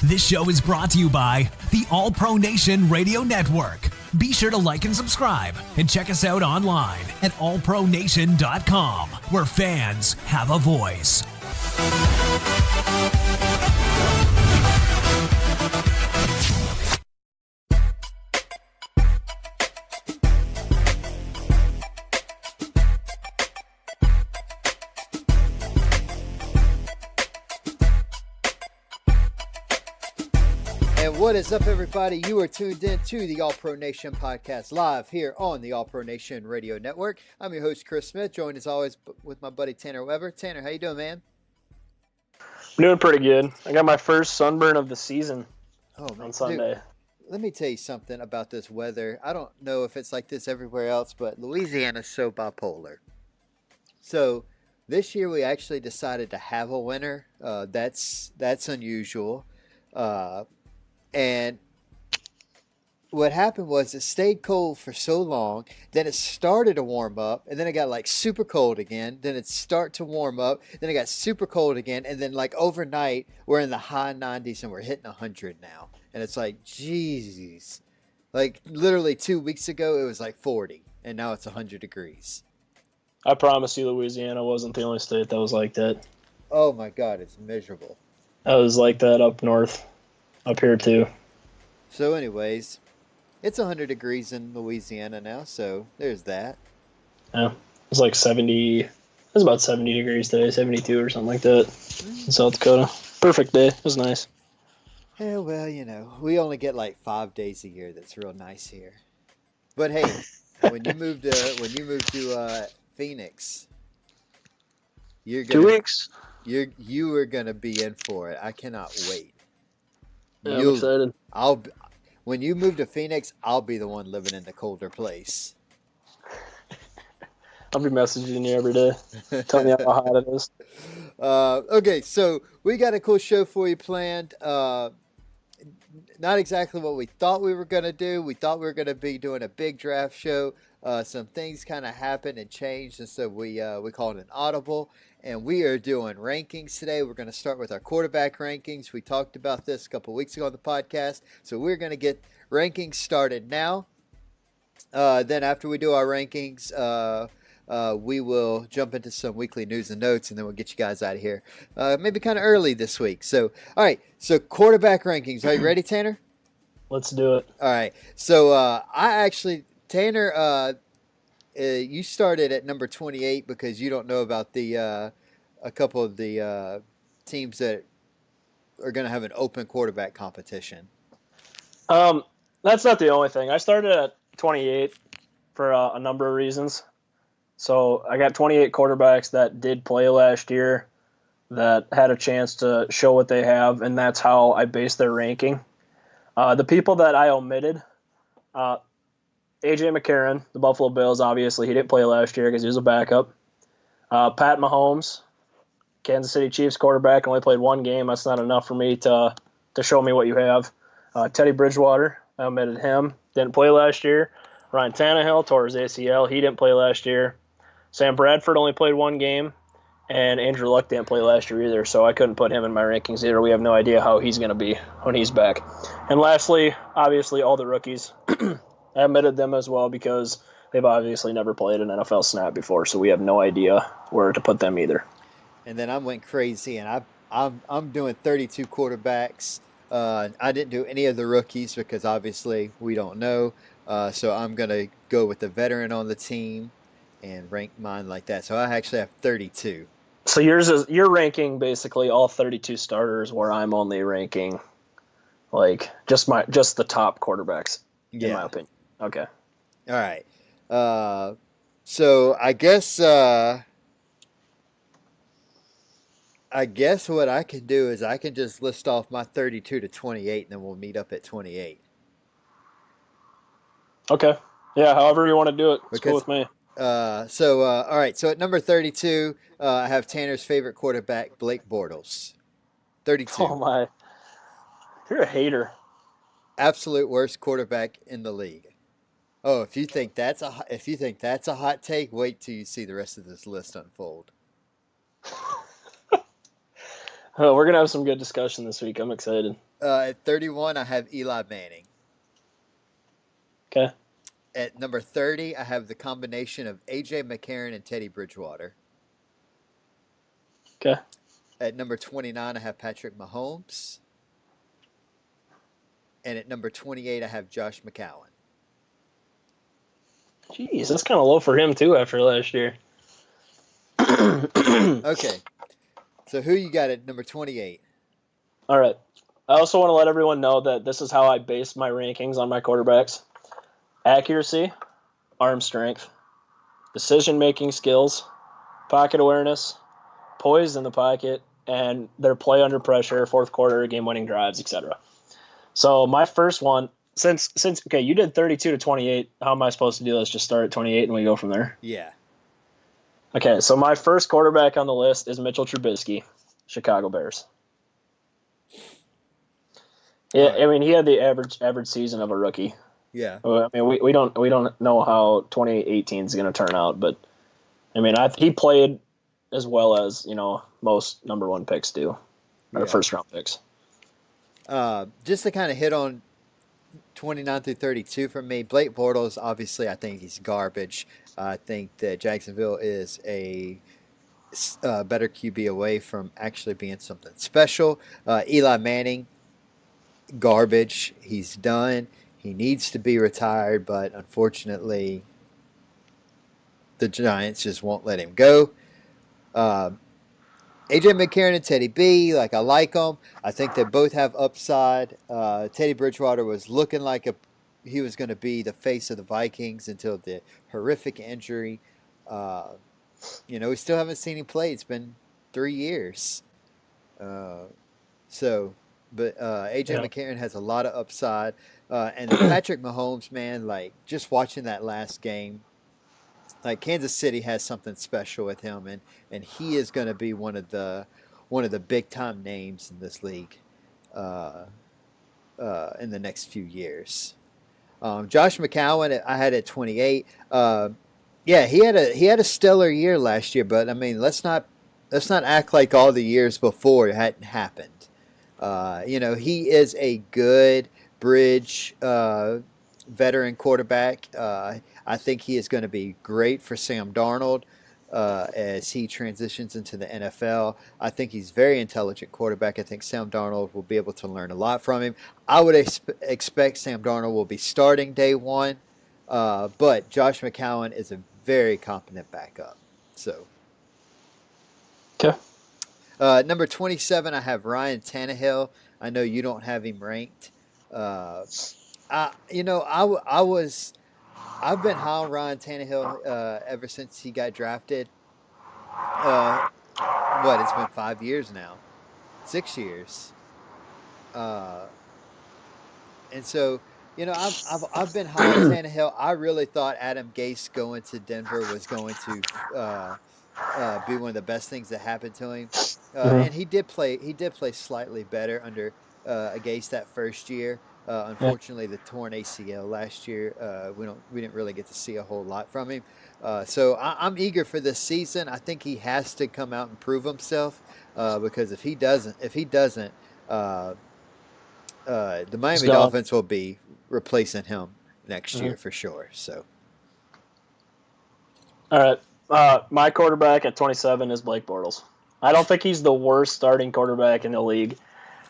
This show is brought to you by the All Pro Nation Radio Network. Be sure to like and subscribe and check us out online at allpronation.com, where fans have a voice. What is up, everybody? You are tuned in to the All Pro Nation podcast live here on the All Pro Nation Radio Network. I'm your host, Chris Smith, joined as always with my buddy Tanner Weber. Tanner, how you doing, man? I'm doing pretty good. I got my first sunburn of the season on Sunday. Dude, let me tell you something about this weather. I don't know if it's like this everywhere else, but Louisiana's so bipolar. So this year we actually decided to have a winter. That's unusual. And what happened was it stayed cold for so long, then it started to warm up, and then it got like super cold again, then it start to warm up, then it got super cold again, and then like overnight we're in the high 90s and we're hitting 100 now. And it's like, jeez. Like literally 2 weeks ago it was like 40, and now it's 100 degrees. I promise you Louisiana wasn't the only state that was like that. Oh my God, it's miserable. I was like that up north. Up here too. So anyways, it's 100 degrees in Louisiana now, so there's that. Yeah, it's like 70. It was about 70 degrees today, 72 or something like that in South Dakota. Perfect day. It was nice. Yeah, well, you know, we only get like 5 days a year that's real nice here. But hey, when you move to Phoenix, you're gonna, 2 weeks. You are gonna be in for it. I cannot wait. Yeah, I'm excited. When you move to Phoenix, I'll be the one living in the colder place. I'll be messaging you every day, telling you how hot it is. Okay, so we got a cool show for you planned. Not exactly what we thought we were going to do. We thought we were going to be doing a big draft show. Some things kind of happened and changed, and so we called it an audible. And we are doing rankings today. We're going to start with our quarterback rankings. We talked about this a couple weeks ago on the podcast. So we're going to get rankings started now. Then after we do our rankings, we will jump into some weekly news and notes, and then we'll get you guys out of here. Maybe kind of early this week. So, all right. So quarterback rankings. Are you ready, Tanner? Let's do it. All right. So Tanner, you started at number 28 because you don't know about the a couple of the teams that are going to have an open quarterback competition. That's not the only thing. I started at 28 for a number of reasons. So I got 28 quarterbacks that did play last year that had a chance to show what they have, and that's how I based their ranking. The people that I omitted, A.J. McCarron, the Buffalo Bills, obviously. He didn't play last year because he was a backup. Pat Mahomes, Kansas City Chiefs quarterback, only played one game. That's not enough for me to show me what you have. Teddy Bridgewater, I omitted him. Didn't play last year. Ryan Tannehill tore his ACL. He didn't play last year. Sam Bradford only played one game. And Andrew Luck didn't play last year either, so I couldn't put him in my rankings either. We have no idea how he's going to be when he's back. And lastly, obviously, all the rookies. I omitted them as well because they've obviously never played an NFL snap before, so we have no idea where to put them either. And then I went crazy, and I'm doing 32 quarterbacks. I didn't do any of the rookies because obviously we don't know. So I'm going to go with the veteran on the team and rank mine like that. So I actually have 32. So you're ranking basically all 32 starters, where I'm only ranking like just the top quarterbacks in my opinion. Okay. All right. So I guess what I can do is I can just list off my 32 to 28, and then we'll meet up at 28. Okay. Yeah, however you want to do it. It's cool with me. All right. So at number 32, I have Tanner's favorite quarterback, Blake Bortles. 32. Oh my! You're a hater. Absolute worst quarterback in the league. Oh, if you think that's a hot take, wait till you see the rest of this list unfold. Oh, we're gonna have some good discussion this week. I'm excited. At 31, I have Eli Manning. Okay. At number 30, I have the combination of A.J. McCarron and Teddy Bridgewater. Okay. At number 29, I have Patrick Mahomes. And at number 28, I have Josh McCown. Jeez, that's kind of low for him too after last year. Okay. So who you got at number 28? All right. I also want to let everyone know that this is how I base my rankings on my quarterbacks. Accuracy, arm strength, decision-making skills, pocket awareness, poise in the pocket, and their play under pressure, fourth quarter, game-winning drives, etc. So my first one, since okay, you did 32 to 28, how am I supposed to do this? Just start at 28 and we go from there? Yeah. Okay, so my first quarterback on the list is Mitchell Trubisky, Chicago Bears. Yeah, I mean, he had the average season of a rookie. Yeah. I mean, we don't know how 2018 is going to turn out, but I mean, he played as well as most number one picks do, or first round picks. Just to kind of hit on 29 through 32 for me, Blake Bortles, obviously, I think he's garbage. I think that Jacksonville is a better QB away from actually being something special. Eli Manning, garbage. He's done. He needs to be retired, but unfortunately, the Giants just won't let him go. A.J. McCarron and Teddy B, I like them. I think they both have upside. Teddy Bridgewater was looking like he was going to be the face of the Vikings until the horrific injury. We still haven't seen him play. It's been 3 years. But A.J. McCarron has a lot of upside. And Patrick Mahomes, man, just watching that last game, Kansas City has something special with him, and he is going to be one of the big time names in this league in the next few years. Josh McCown, I had at 28. He had a stellar year last year, but I mean, let's not act like all the years before it hadn't happened. He is a good bridge veteran quarterback. I think he is going to be great for Sam Darnold as he transitions into the NFL. I think he's a very intelligent quarterback. I think Sam Darnold will be able to learn a lot from him. I would expect Sam Darnold will be starting day one, but Josh McCown is a very competent backup. So, okay. Number 27, I have Ryan Tannehill. I know you don't have him ranked. I've been high on Ryan Tannehill ever since he got drafted. It's been 5 years now, 6 years. And so, I've been high on Tannehill. I really thought Adam Gase going to Denver was going to be one of the best things that happened to him. And he did play slightly better under Gase that first year. Unfortunately, the torn ACL last year, we didn't really get to see a whole lot from him. So I'm eager for this season. I think he has to come out and prove himself because if he doesn't, the Miami Dolphins will be replacing him next year for sure. So, all right, my quarterback at 27 is Blake Bortles. I don't think he's the worst starting quarterback in the league.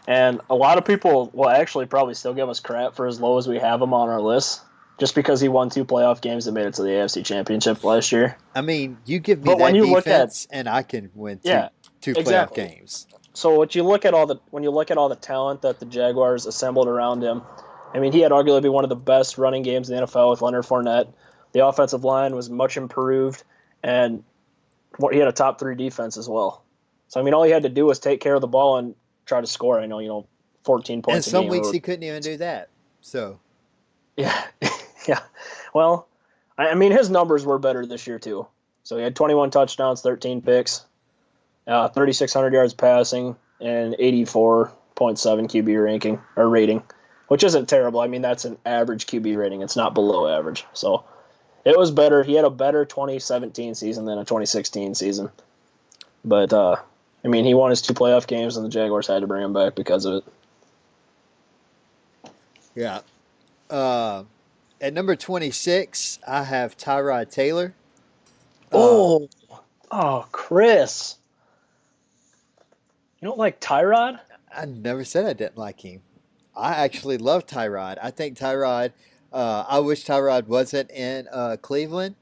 And a lot of people will actually probably still give us crap for as low as we have him on our list, just because he won 2 playoff games that made it to the AFC Championship last year. I mean, you give me that defense, and I can win two playoff games. So when you look at all the talent that the Jaguars assembled around him, I mean, he had arguably one of the best running games in the NFL with Leonard Fournette. The offensive line was much improved, and he had a top 3 defense as well. So I mean, all he had to do was take care of the ball and try to score. I know, 14 points. And some weeks he couldn't even do that. So, yeah. Well, I mean, his numbers were better this year too. So he had 21 touchdowns, 13 picks, 3,600 yards passing, and 84.7 QB rating, which isn't terrible. I mean, that's an average QB rating. It's not below average. So it was better. He had a better 2017 season than a 2016 season. But I mean, he won his 2 playoff games, and the Jaguars had to bring him back because of it. Yeah. At number 26, I have Tyrod Taylor. Oh, Chris. You don't like Tyrod? I never said I didn't like him. I actually love Tyrod. I think Tyrod. I wish Tyrod wasn't in Cleveland,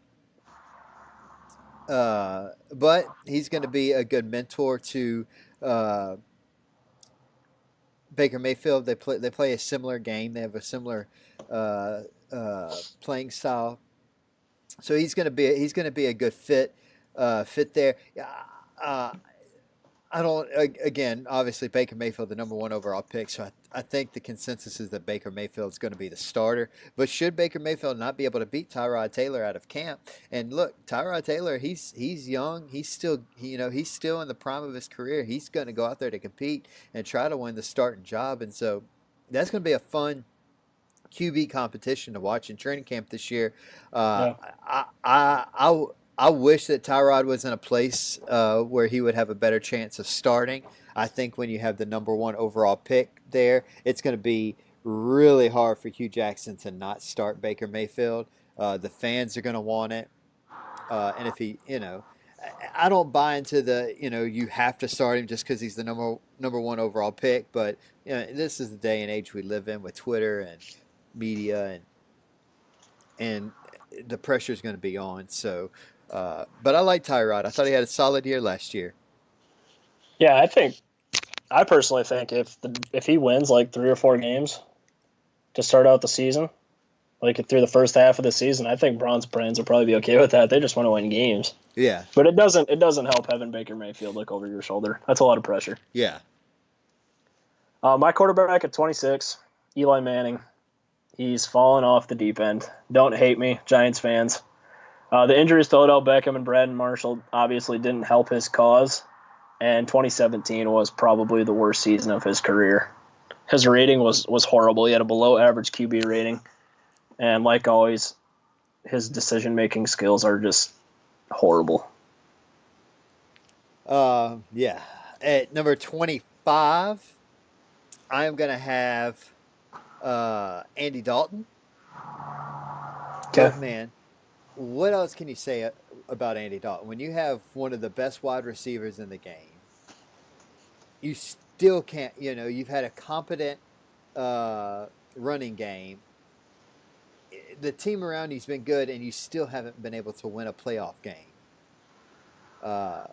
but he's going to be a good mentor to Baker Mayfield. They play a similar game. They have a similar playing style, so he's going to be a good fit there. I don't. Again, obviously Baker Mayfield, the number 1 overall pick. So I think the consensus is that Baker Mayfield is going to be the starter. But should Baker Mayfield not be able to beat Tyrod Taylor out of camp? And look, Tyrod Taylor, he's young. He's still he's still in the prime of his career. He's going to go out there to compete and try to win the starting job. And so that's going to be a fun QB competition to watch in training camp this year. Yeah. I wish that Tyrod was in a place where he would have a better chance of starting. I think when you have the number 1 overall pick there, it's going to be really hard for Hugh Jackson to not start Baker Mayfield. The fans are going to want it. And if he, I don't buy into the, you have to start him just because he's the number 1 overall pick. But this is the day and age we live in with Twitter and media, and the pressure is going to be on. So, but I like Tyrod. I thought he had a solid year last year. Yeah, I personally think if he wins like 3 or 4 games to start out the season, like through the first half of the season, I think Browns brands will probably be okay with that. They just want to win games. Yeah. But it doesn't help having Baker Mayfield look over your shoulder. That's a lot of pressure. Yeah. My quarterback at 26, Eli Manning. He's fallen off the deep end. Don't hate me, Giants fans. The injuries to Odell Beckham and Brandon Marshall obviously didn't help his cause, and 2017 was probably the worst season of his career. His rating was horrible. He had a below-average QB rating, and like always, his decision-making skills are just horrible. Yeah. At number 25, I am going to have Andy Dalton. Okay. Oh, man. What else can you say about Andy Dalton? When you have one of the best wide receivers in the game, you still can't, you've had a competent running game. The team around you's been good, and you still haven't been able to win a playoff game. I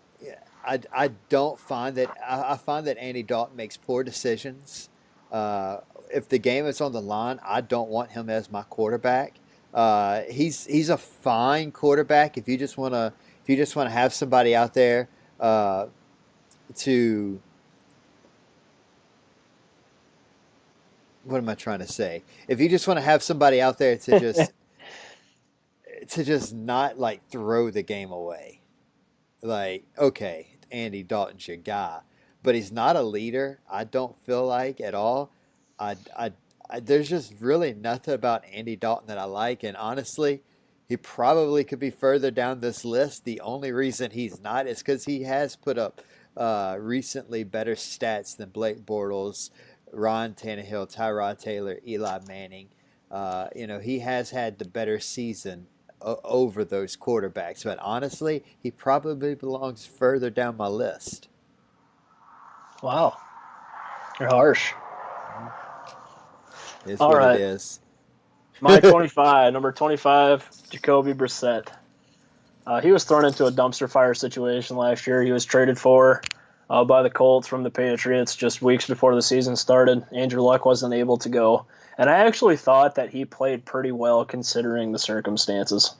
don't find that. I find that Andy Dalton makes poor decisions. If the game is on the line, I don't want him as my quarterback. He's a fine quarterback if you just want to have somebody out there to. What am I trying to say? If you just want to have somebody out there to just not like throw the game away, like, okay, Andy Dalton's your guy, but he's not a leader. I don't feel like at all. There's just really nothing about Andy Dalton that I like, and honestly, he probably could be further down this list. The only reason he's not is because he has put up recently better stats than Blake Bortles, Ron Tannehill, Tyrod Taylor, Eli Manning. He has had the better season over those quarterbacks, but honestly, he probably belongs further down my list. Wow. You're harsh. It's All what right. it is. My 25, number 25, Jacoby Brissett. He was thrown into a dumpster fire situation last year. He was traded for by the Colts from the Patriots just weeks before the season started. Andrew Luck wasn't able to go. And I actually thought that he played pretty well considering the circumstances.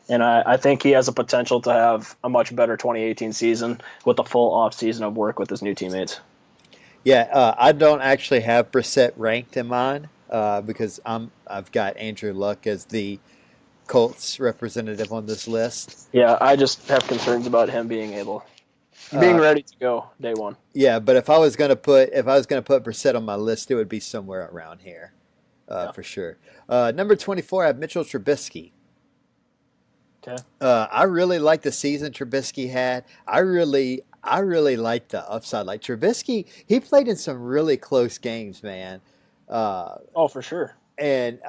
And I think he has a potential to have a much better 2018 season with a full offseason of work with his new teammates. Yeah, I don't actually have Brissett ranked in mine because I've got Andrew Luck as the Colts representative on this list. Yeah, I just have concerns about him being ready to go day one. Yeah, but if I was gonna put Brissett on my list, it would be somewhere around here, for sure. Number 24, I have Mitchell Trubisky. Okay. I really like the season Trubisky had. I really I really like the upside. Like Trubisky, he played in some really close games, man. Uh, Oh, for sure. and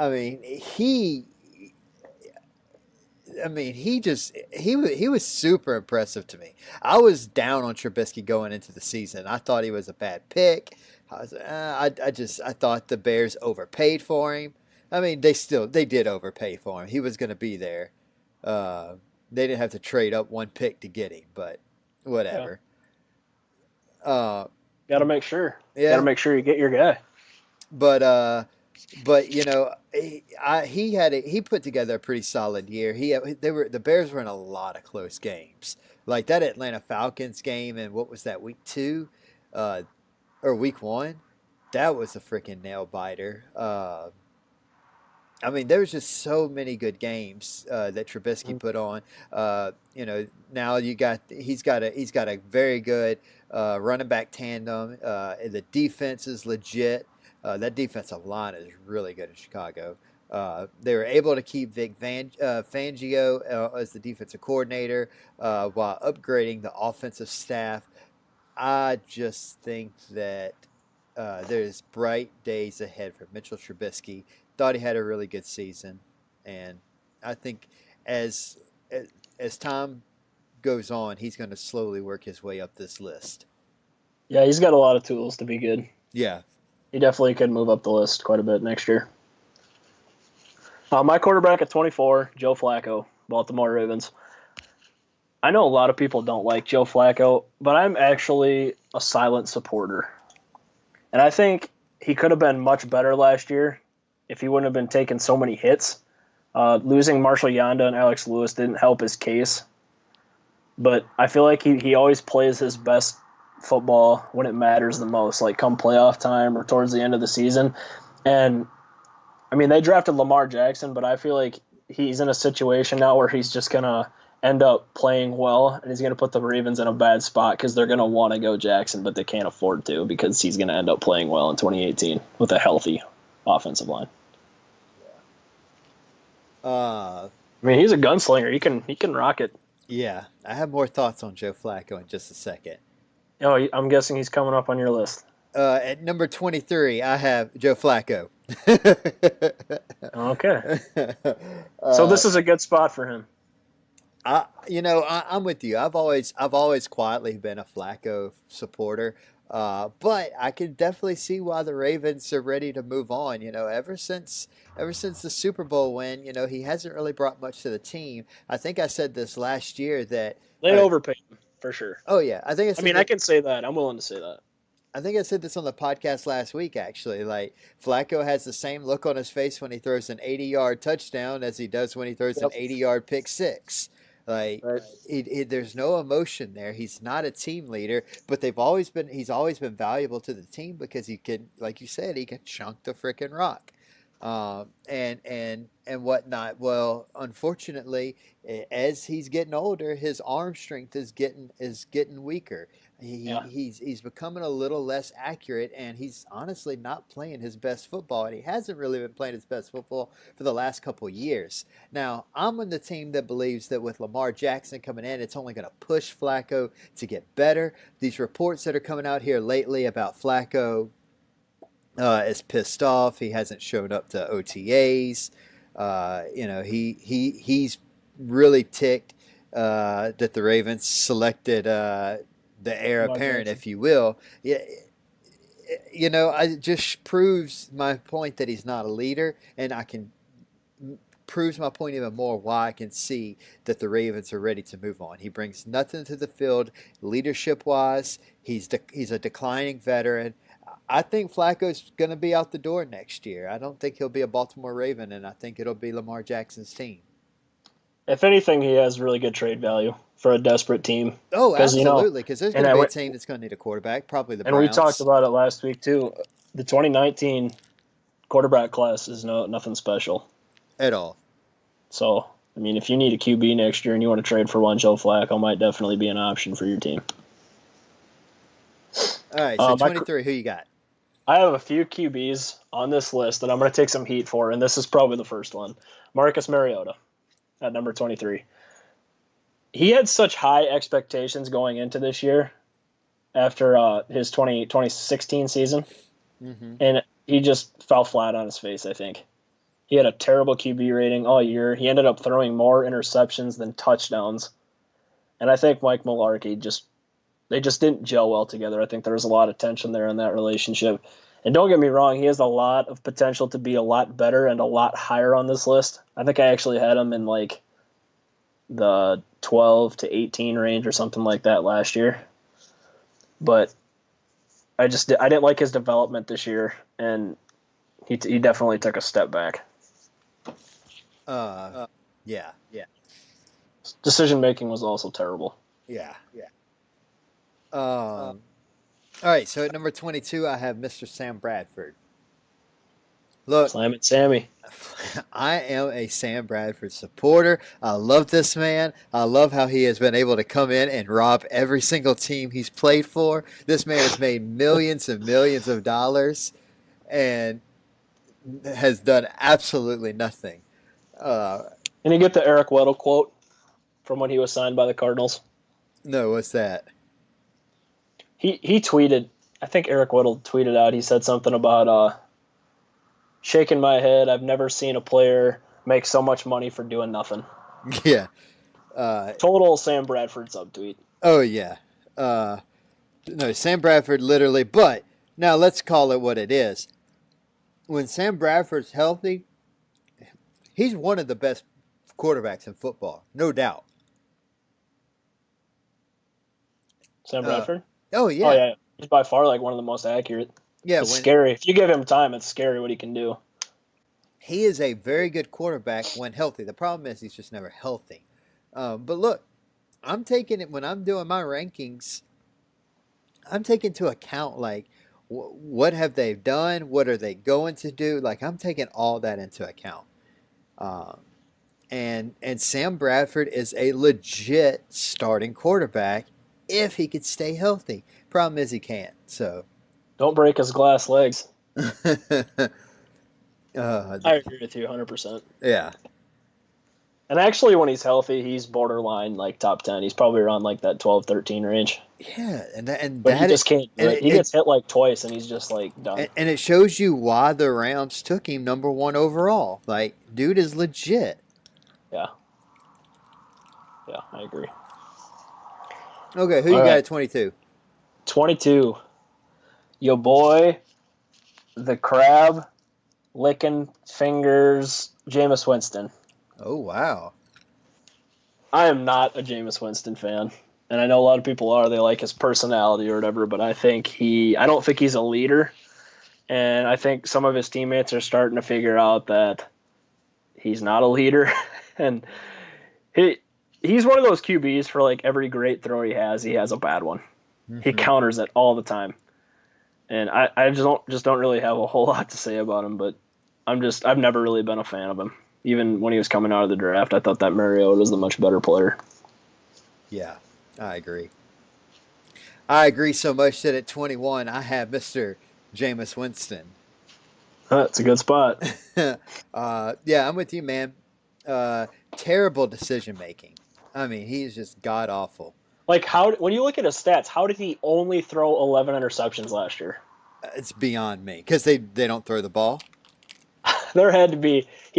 he was super impressive to me. I was down on Trubisky going into the season. I thought he was a bad pick. I thought the Bears overpaid for him. I mean, they did overpay for him. He was going to be there. They didn't have to trade up one pick to get him, but whatever. Got to make sure. Yeah. Got to make sure you get your guy. But you know, he put together a pretty solid year. The Bears were in a lot of close games, like that Atlanta Falcons game, and what was that, week 2, or week 1? That was a freaking nail biter. I mean, there was just so many good games that Trubisky put on. You know, now he's got a very good running back tandem. The defense is legit. That defensive line is really good in Chicago. They were able to keep Vic Fangio as the defensive coordinator while upgrading the offensive staff. I just think that there's bright days ahead for Mitchell Trubisky. Thought he had a really good season, and I think as time goes on, he's going to slowly work his way up this list. Yeah, he's got a lot of tools to be good. Yeah. He definitely could move up the list quite a bit next year. My quarterback at 24, Joe Flacco, Baltimore Ravens. I know a lot of people don't like Joe Flacco, but I'm actually a silent supporter. And I think he could have been much better last year if he wouldn't have been taking so many hits. Losing Marshall Yanda and Alex Lewis didn't help his case. But I feel like he always plays his best football when it matters the most, like come playoff time or towards the end of the season. And, I mean, they drafted Lamar Jackson, but I feel like he's in a situation now where he's just going to end up playing well, and he's going to put the Ravens in a bad spot because they're going to want to go Jackson, but they can't afford to because he's going to end up playing well in 2018 with a healthy offensive line. I mean, he's a gunslinger. He can rock it. Yeah, I have more thoughts on Joe Flacco in just a second. Oh, I'm guessing he's coming up on your list. At number 23, I have Joe Flacco. Okay. So this is a good spot for him. I'm with you. I've always quietly been a Flacco supporter, but I can definitely see why the Ravens are ready to move on. You know, ever since the Super Bowl win, you know, he hasn't really brought much to the team. I think I said this last year that they overpaid him for sure. Oh yeah, I can say that. I'm willing to say that. I think I said this on the podcast last week, actually. Like, Flacco has the same look on his face when he throws an 80-yard touchdown as he does when he throws an 80-yard pick six. Like, right. There's no emotion there. He's not a team leader, but he's always been valuable to the team because he can, like you said, he can chunk the freaking rock. And whatnot. Well, unfortunately, as he's getting older, his arm strength is getting weaker. He's becoming a little less accurate, and he's honestly not playing his best football, and he hasn't really been playing his best football for the last couple of years. Now, I'm on the team that believes that with Lamar Jackson coming in, it's only going to push Flacco to get better. These reports that are coming out here lately about Flacco is pissed off. He hasn't showed up to OTAs. He's really ticked that the Ravens selected the heir apparent, if you will. Yeah, it just proves my point that he's not a leader, and proves my point even more why I can see that the Ravens are ready to move on. He brings nothing to the field leadership-wise. He's a declining veteran. I think Flacco's going to be out the door next year. I don't think he'll be a Baltimore Raven, and I think it'll be Lamar Jackson's team. If anything, he has really good trade value for a desperate team. Oh, absolutely, because there's going to be a team that's going to need a quarterback, probably the Browns. And we talked about it last week, too. The 2019 quarterback class is nothing special. At all. So, I mean, if you need a QB next year and you want to trade for one, Joe Flacco might definitely be an option for your team. All right, so 23, who you got? I have a few QBs on this list that I'm going to take some heat for, and this is probably the first one. Marcus Mariota at number 23. He had such high expectations going into this year after his 2016 season, and he just fell flat on his face, I think. He had a terrible QB rating all year. He ended up throwing more interceptions than touchdowns. And I think Mike Mularkey they just didn't gel well together. I think there was a lot of tension there in that relationship. And don't get me wrong, he has a lot of potential to be a lot better and a lot higher on this list. I think I actually had him in like the 12 to 18 range or something like that last year. But I didn't like his development this year, and he definitely took a step back. Yeah. Decision making was also terrible. Yeah. All right, so at number 22, I have Mr. Sam Bradford. Look, Slam it, Sammy. I am a Sam Bradford supporter. I love this man. I love how he has been able to come in and rob every single team he's played for. This man has made millions and millions of dollars and has done absolutely nothing. And you get the Eric Weddle quote from when he was signed by the Cardinals. No, what's that? He tweeted, I think Eric Weddle tweeted out, he said something about shaking my head. I've never seen a player make so much money for doing nothing. Yeah. Total Sam Bradford subtweet. Oh, yeah. No, Sam Bradford literally, but now let's call it what it is. When Sam Bradford's healthy, he's one of the best quarterbacks in football, no doubt. Sam Bradford? Oh, yeah. Oh, yeah. He's by far like one of the most accurate. Yeah, It's scary. If you give him time, it's scary what he can do. He is a very good quarterback when healthy. The problem is he's just never healthy. But look, I'm taking it when I'm doing my rankings. I'm taking into account like what have they done, what are they going to do. Like I'm taking all that into account. And Sam Bradford is a legit starting quarterback if he could stay healthy. Problem is he can't. So don't break his glass legs. I agree with you 100%. Yeah. And actually, when he's healthy, he's borderline like top 10. He's probably around like that 12, 13 range. Yeah, and But he just can't do and it. He gets hit like twice, and he's just like done. And it shows you why the Rams took him number 1 overall. Like, dude is legit. Yeah, I agree. Okay, who you got at 22? 22. Yo boy, the crab, licking fingers, Jameis Winston. Oh, wow. I am not a Jameis Winston fan. And I know a lot of people are. They like his personality or whatever, but I don't think he's a leader. And I think some of his teammates are starting to figure out that he's not a leader. And he's one of those QBs for like every great throw he has a bad one. Mm-hmm. He counters it all the time. And I just don't really have a whole lot to say about him, but I've never really been a fan of him. Even when he was coming out of the draft, I thought that Mariota was the much better player. Yeah, I agree. I agree so much that at 21, I have Mr. Jameis Winston. That's a good spot. Yeah, I'm with you, man. Terrible decision-making. I mean, he's just god-awful. Like, when you look at his stats, how did he only throw 11 interceptions last year? It's beyond me. Because they don't throw the ball? He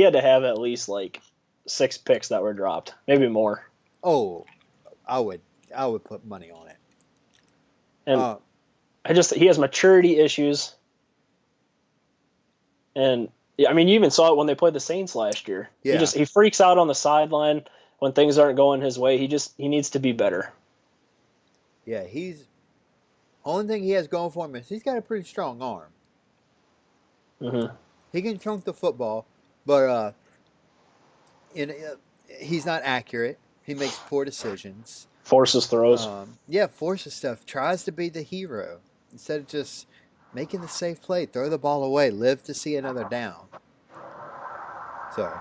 had to have at least like 6 picks that were dropped, maybe more. Oh, I would put money on it. And he has maturity issues. And I mean, you even saw it when they played the Saints last year. Yeah. He freaks out on the sideline when things aren't going his way. He needs to be better. Yeah, only thing he has going for him is he's got a pretty strong arm. Mm-hmm. He can chunk the football, but he's not accurate. He makes poor decisions. Forces throws. Forces stuff. Tries to be the hero instead of just making the safe play. Throw the ball away. Live to see another down. So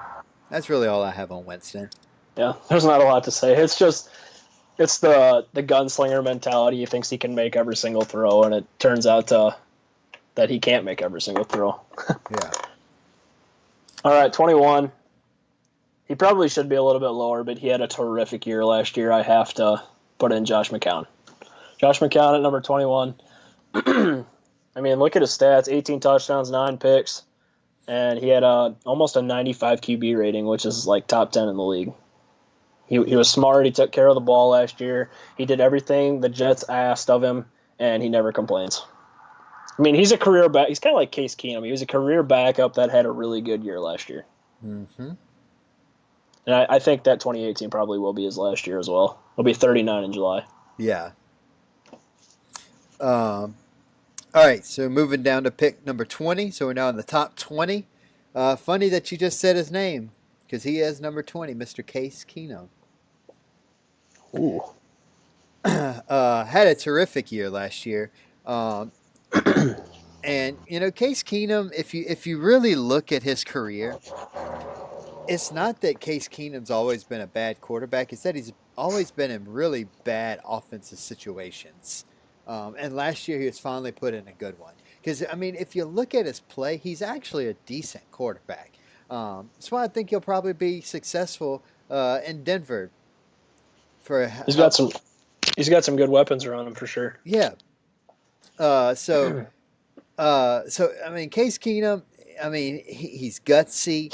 that's really all I have on Winston. Yeah, there's not a lot to say. It's the gunslinger mentality. He thinks he can make every single throw, and it turns out that he can't make every single throw. Yeah. All right, 21. He probably should be a little bit lower, but he had a terrific year last year. I have to put in Josh McCown. Josh McCown at number 21. I mean, look at his stats: 18 touchdowns, 9 picks, and he had almost a 95 QB rating, which is like top 10 in the league. He was smart. He took care of the ball last year. He did everything the Jets asked of him, and he never complains. I mean, he's a career back. He's kind of like Case Keenum. He was a career backup that had a really good year last year. Mm-hmm. And I think that 2018 probably will be his last year as well. He'll be 39 in July. Yeah. All right, so moving down to pick number 20. So we're now in the top 20. Funny that you just said his name, because he is number 20, Mr. Case Keenum. Ooh. Had a terrific year last year. And Case Keenum, if you really look at his career, it's not that Case Keenum's always been a bad quarterback. It's that he's always been in really bad offensive situations. And last year he was finally put in a good one. Because, I mean, if you look at his play, he's actually a decent quarterback. That's why I think he'll probably be successful in Denver. He's got some good weapons around him for sure. Yeah. So I mean, Case Keenum. I mean, he's gutsy.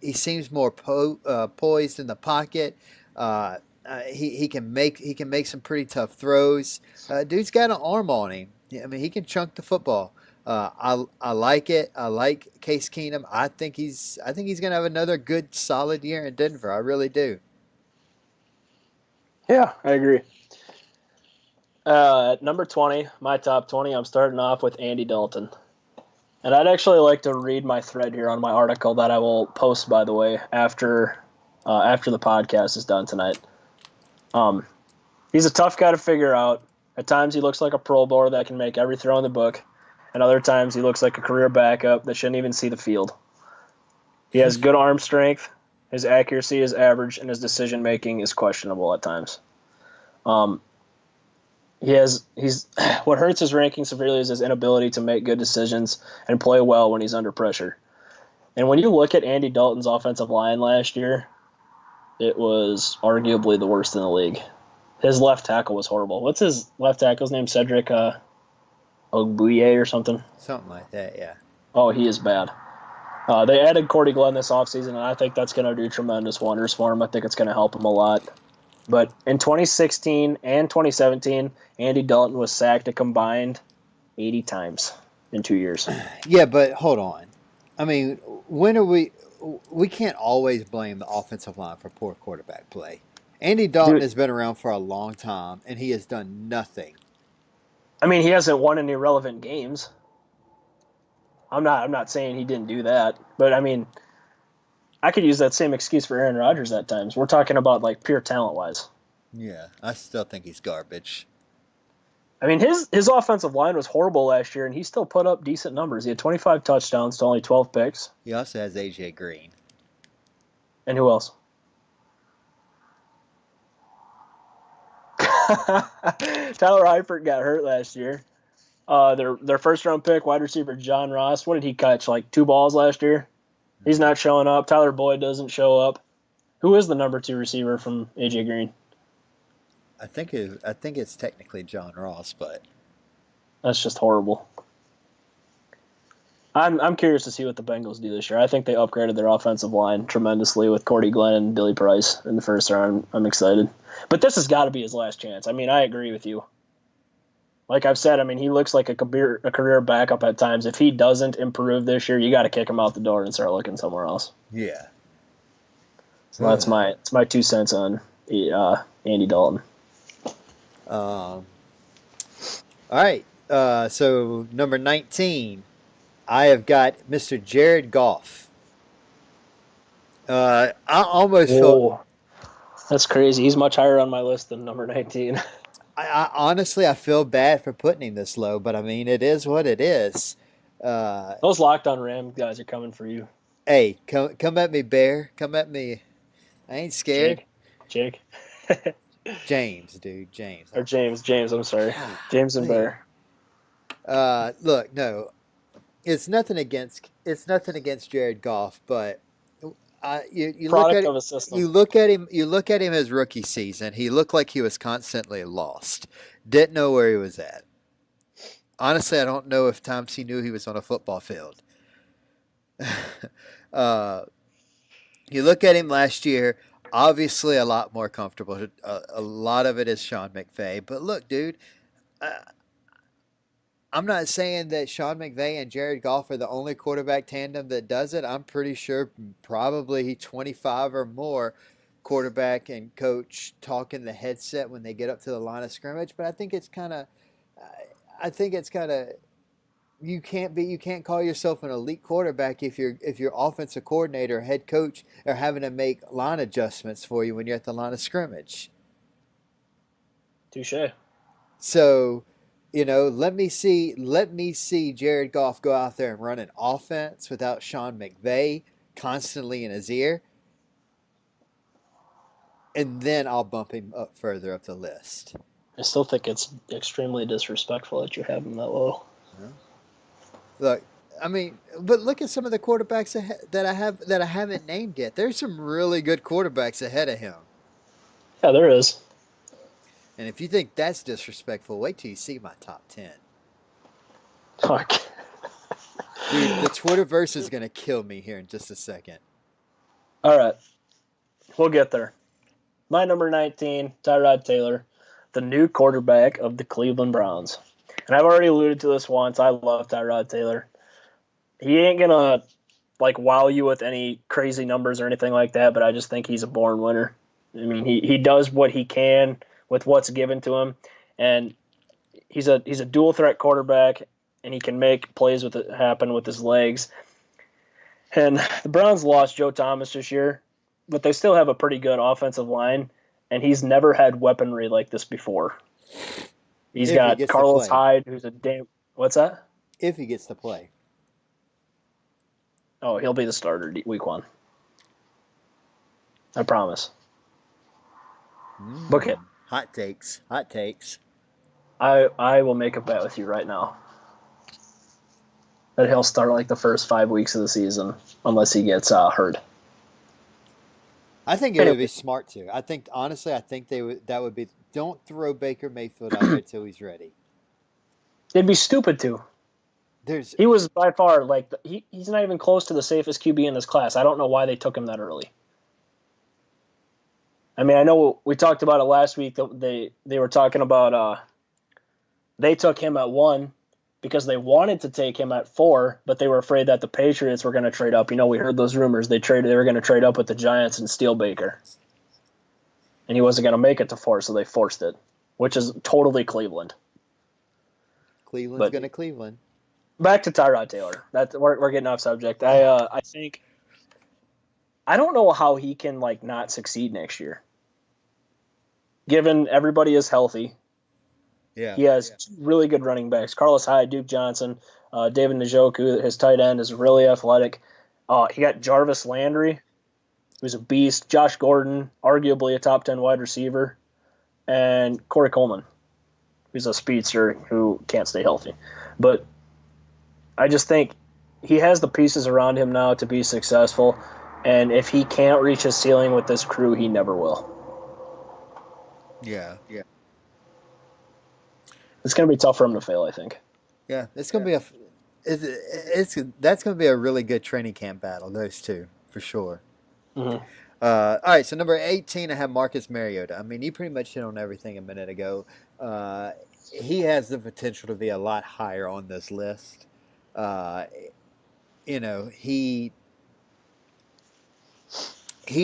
He seems more poised in the pocket. He can make some pretty tough throws. Dude's got an arm on him. I mean, he can chunk the football. I like it. I like Case Keenum. I think he's gonna have another good, solid year in Denver. I really do. Yeah, I agree. At number 20, my top 20, I'm starting off with Andy Dalton. And I'd actually like to read my thread here on my article that I will post, by the way, after the podcast is done tonight. He's a tough guy to figure out. At times he looks like a Pro Bowler that can make every throw in the book. And other times he looks like a career backup that shouldn't even see the field. He has good arm strength. His accuracy is average, and his decision-making is questionable at times. He's what hurts his ranking severely is his inability to make good decisions and play well when he's under pressure. And when you look at Andy Dalton's offensive line last year, it was arguably the worst in the league. His left tackle was horrible. What's his left tackle's name? Cedric Ogbuye or something? Something like that, yeah. Oh, he is bad. They added Cordy Glenn this offseason, and I think that's going to do tremendous wonders for him. I think it's going to help him a lot. But in 2016 and 2017, Andy Dalton was sacked a combined 80 times in 2 years. Yeah, but hold on. I mean, when are we can't always blame the offensive line for poor quarterback play. Andy Dalton has been around for a long time, and he has done nothing. I mean, he hasn't won any relevant games. I'm not saying he didn't do that, but I mean, I could use that same excuse for Aaron Rodgers at times. We're talking about like pure talent-wise. Yeah, I still think he's garbage. I mean, his offensive line was horrible last year, and he still put up decent numbers. He had 25 touchdowns to only 12 picks. He also has A.J. Green. And who else? Tyler Eifert got hurt last year. Their first-round pick, wide receiver John Ross, what did he catch, like 2 balls last year? He's not showing up. Tyler Boyd doesn't show up. Who is the number 2 receiver from A.J. Green? I think it's technically John Ross, but that's just horrible. I'm curious to see what the Bengals do this year. I think they upgraded their offensive line tremendously with Cordy Glenn and Billy Price in the first round. I'm excited. But this has got to be his last chance. I mean, I agree with you. Like I've said, I mean, he looks like a career backup at times. If he doesn't improve this year, you got to kick him out the door and start looking somewhere else. Yeah. So that's my 2 cents on Andy Dalton. All right. So number 19. I have got Mr. Jared Goff. I almost feel that's crazy. He's much higher on my list than number 19. I honestly feel bad for putting him this low, but I mean it is what it is. Those Locked On Ram guys are coming for you. Hey, come at me, Bear. Come at me. I ain't scared. Jake. James, dude. James. Or James. I'm sorry. God, James and Bear. Look, no. It's nothing against Jared Goff, but You look Product at of a system. you look at him. You look at him his rookie season. He looked like he was constantly lost. Didn't know where he was at. Honestly, I don't know if times he knew he was on a football field. You look at him last year. Obviously, a lot more comfortable. A lot of it is Sean McVay. But look, dude, I'm not saying that Sean McVay and Jared Goff are the only quarterback tandem that does it. I'm pretty sure probably 25 or more quarterback and coach talk in the headset when they get up to the line of scrimmage. But I think it's kind of, you can't call yourself an elite quarterback if your offensive coordinator or head coach are having to make line adjustments for you when you're at the line of scrimmage. Touche. So, let me see Jared Goff go out there and run an offense without Sean McVay constantly in his ear, and then I'll bump him up further up the list. I still think it's extremely disrespectful that you have him that low. Yeah. Look, I mean, but look at some of the quarterbacks that I haven't named yet. There's some really good quarterbacks ahead of him. Yeah, there is. And if you think that's disrespectful, wait till you see my top 10. Fuck. Dude, the Twitterverse is going to kill me here in just a second. All right. We'll get there. My number 19, Tyrod Taylor, the new quarterback of the Cleveland Browns. And I've already alluded to this once. I love Tyrod Taylor. He ain't going to, wow you with any crazy numbers or anything like that, but I just think he's a born winner. I mean, he does what he can with what's given to him, and he's a dual threat quarterback, and he can make plays with it happen with his legs. And the Browns lost Joe Thomas this year, but they still have a pretty good offensive line, and he's never had weaponry like this before. He's got Carlos Hyde, who's a damn. What's that? If he gets to play. Oh, he'll be the starter week 1. I promise. Book it. Hot takes. Hot takes. I will make a bet with you right now that he'll start the first 5 weeks of the season unless he gets hurt. I think it would be smart to. Honestly, that would be. Don't throw Baker Mayfield out there until he's ready. It'd be stupid to. He was by far he's not even close to the safest QB in this class. I don't know why they took him that early. I mean, I know we talked about it last week. They were talking about they took him at 1 because they wanted to take him at 4, but they were afraid that the Patriots were going to trade up. We heard those rumors. They were going to trade up with the Giants and steal Baker. And he wasn't going to make it to 4, so they forced it, which is totally Cleveland. Cleveland's going to Cleveland. Back to Tyrod Taylor. We're getting off subject. I think I don't know how he can not succeed next year. Given everybody is healthy. Yeah. He has 2 really good running backs. Carlos Hyde, Duke Johnson, David Njoku, his tight end, is really athletic. He got Jarvis Landry, who's a beast. Josh Gordon, arguably a top 10 wide receiver. And Corey Coleman, who's a speedster who can't stay healthy. But I just think he has the pieces around him now to be successful. And if he can't reach his ceiling with this crew, he never will. Yeah. It's going to be tough for him to fail, I think. Yeah, it's going to be that's going to be a really good training camp battle, those two, for sure. Mm-hmm. All right, so number 18, I have Marcus Mariota. I mean, you pretty much hit on everything a minute ago. He has the potential to be a lot higher on this list. He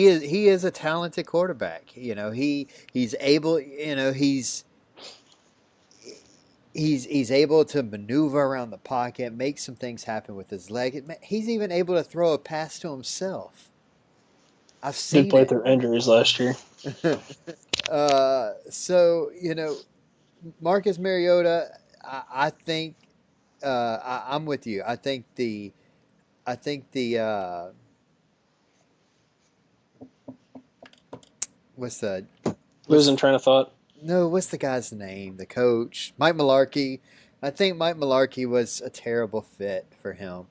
is a talented quarterback. He's able. He's able to maneuver around the pocket, make some things happen with his leg. He's even able to throw a pass to himself. I've seen. Did play through injuries last year. So Marcus Mariota. I think I'm with you. I think the what's the losing train of thought? No, what's the guy's name? The coach, Mike Mularkey. I think Mike Mularkey was a terrible fit for him.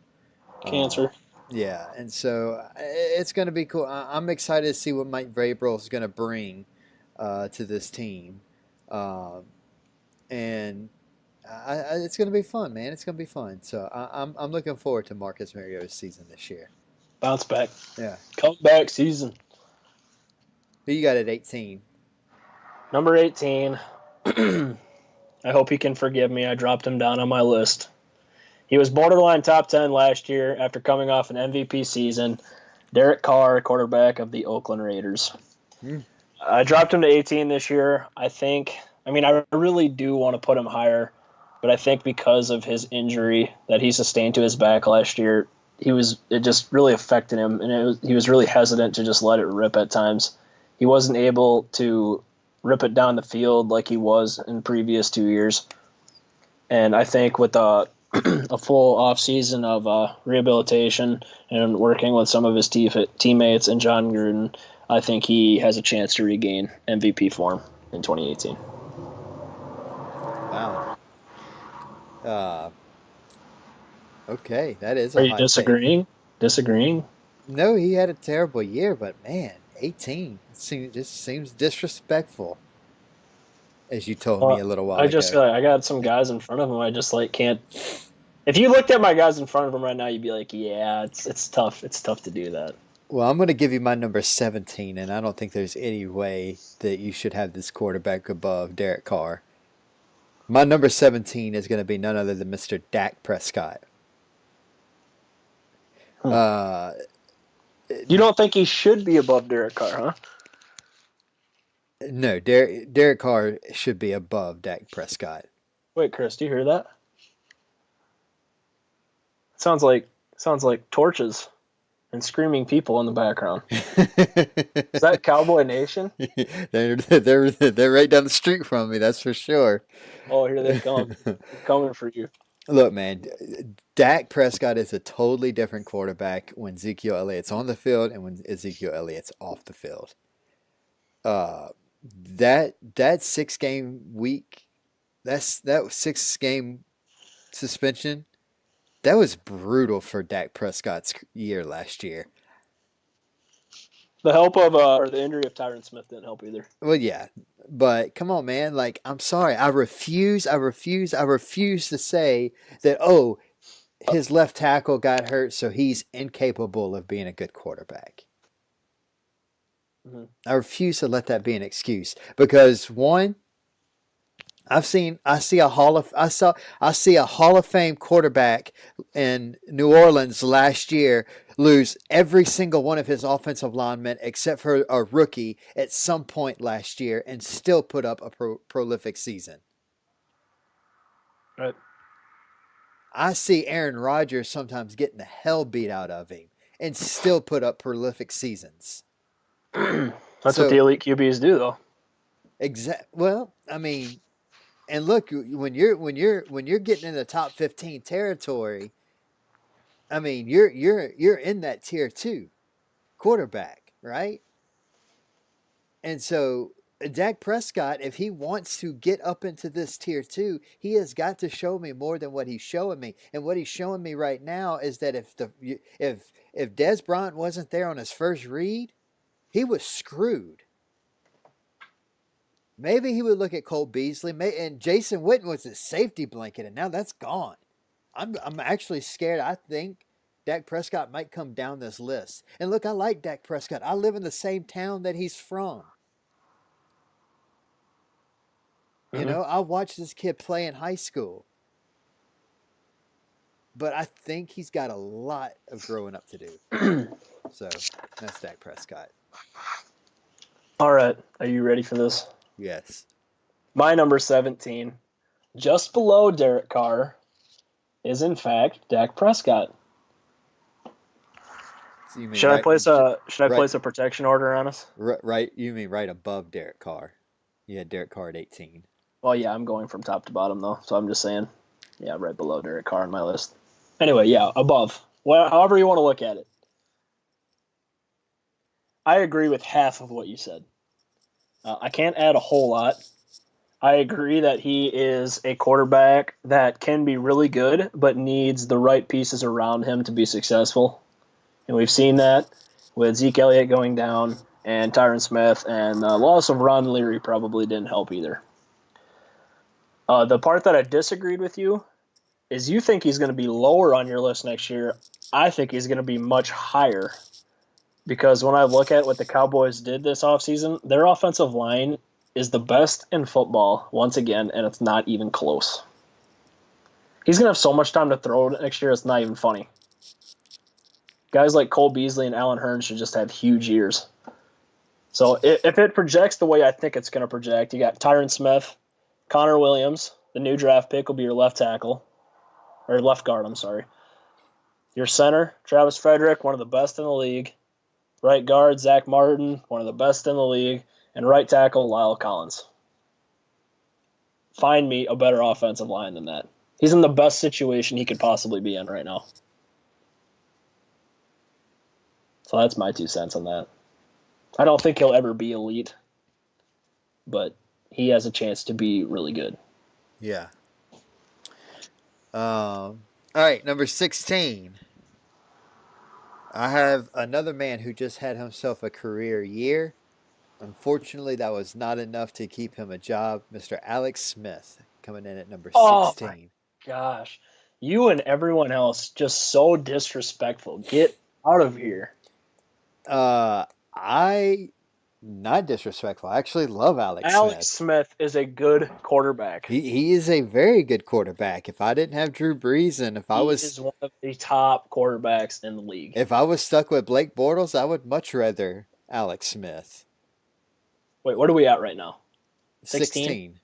Cancer. Yeah, and so it's going to be cool. I'm excited to see what Mike Vrabel is going to bring to this team, um, and it's going to be fun, man. It's going to be fun. So I'm looking forward to Marcus Mariota's season this year. Bounce back. Yeah. Comeback season. Who you got at 18? Number 18. I hope he can forgive me. I dropped him down on my list. He was borderline top 10 last year after coming off an MVP season. Derek Carr, quarterback of the Oakland Raiders. I dropped him to 18 this year. I really do want to put him higher, but I think because of his injury that he sustained to his back last year, it just really affected him, and he was really hesitant to just let it rip at times. He wasn't able to rip it down the field like he was in previous 2 years. And I think with a full offseason of rehabilitation and working with some of his teammates and John Gruden, I think he has a chance to regain MVP form in 2018. Wow. Okay, that is. Are you disagreeing? Disagreeing? No, he had a terrible year, but man, 18 just seems disrespectful. As you told me a little while ago. I got some guys in front of him. I just can't. If you looked at my guys in front of him right now, you'd be like, yeah, it's tough. It's tough to do that. Well, I'm going to give you my number 17, and I don't think there's any way that you should have this quarterback above Derek Carr. My number 17 is going to be none other than Mr. Dak Prescott. You don't think he should be above Derek Carr, huh? No, Derek Carr should be above Dak Prescott. Wait, Chris, do you hear that? Sounds like torches and screaming people in the background. Is that Cowboy Nation? They're right down the street from me, that's for sure. Oh, here they come. They're coming for you. Look, man, Dak Prescott is a totally different quarterback when Ezekiel Elliott's on the field and when Ezekiel Elliott's off the field. That 6-game week, that 6-game suspension, that was brutal for Dak Prescott's year last year. The help of or the injury of Tyron Smith didn't help either. Well, yeah, but come on, man. I'm sorry. I refuse to say that, his left tackle got hurt, so he's incapable of being a good quarterback. Mm-hmm. I refuse to let that be an excuse because one, I see a Hall of Fame quarterback in New Orleans last year lose every single one of his offensive linemen except for a rookie at some point last year and still put up a prolific season. Right. I see Aaron Rodgers sometimes getting the hell beat out of him and still put up prolific seasons. That's what the elite QBs do, though. Well, I mean, and look, when you're getting in the top 15 territory, I mean, you're in that tier 2 quarterback, right? And so Dak Prescott, if he wants to get up into this tier 2, he has got to show me more than what he's showing me. And what he's showing me right now is that if Dez Bryant wasn't there on his first read, he was screwed. Maybe he would look at Cole Beasley, and Jason Witten was his safety blanket, and now that's gone. I'm actually scared. I think Dak Prescott might come down this list. And look, I like Dak Prescott. I live in the same town that he's from. You know, I watched this kid play in high school. But I think he's got a lot of growing up to do. So, that's Dak Prescott. All right. Are you ready for this? Yes. My number 17, just below Derek Carr, is in fact Dak Prescott. So should I place a protection order on us? Right. You mean right above Derek Carr? You had Derek Carr at 18. Well, yeah, I'm going from top to bottom though, so I'm just saying, yeah, right below Derek Carr on my list. Anyway, yeah, above. Well, however you want to look at it. I agree with half of what you said. I can't add a whole lot. I agree that he is a quarterback that can be really good, but needs the right pieces around him to be successful. And we've seen that with Zeke Elliott going down and Tyron Smith, and the loss of Ron Leary probably didn't help either. The part that I disagreed with you is you think he's going to be lower on your list next year. I think he's going to be much higher because when I look at what the Cowboys did this offseason, their offensive line is the best in football once again, and it's not even close. He's going to have so much time to throw next year, it's not even funny. Guys like Cole Beasley and Allen Hurns should just have huge years. So if it projects the way I think it's going to project, you got Tyron Smith, Connor Williams, the new draft pick will be your left tackle, or left guard, I'm sorry. Your center, Travis Frederick, one of the best in the league. Right guard, Zach Martin, one of the best in the league. And right tackle, Lyle Collins. Find me a better offensive line than that. He's in the best situation he could possibly be in right now. So that's my 2 cents on that. I don't think he'll ever be elite, but he has a chance to be really good. Yeah. All right, number 16. I have another man who just had himself a career year. Unfortunately, that was not enough to keep him a job. Mr. Alex Smith coming in at number 16. Oh, my gosh. You and everyone else just so disrespectful. Get out of here. Not disrespectful. I actually love Alex Smith. Alex Smith is a good quarterback. He is a very good quarterback. If I didn't have Drew Brees and he is one of the top quarterbacks in the league. If I was stuck with Blake Bortles, I would much rather Alex Smith. Wait, what are we at right now? 16.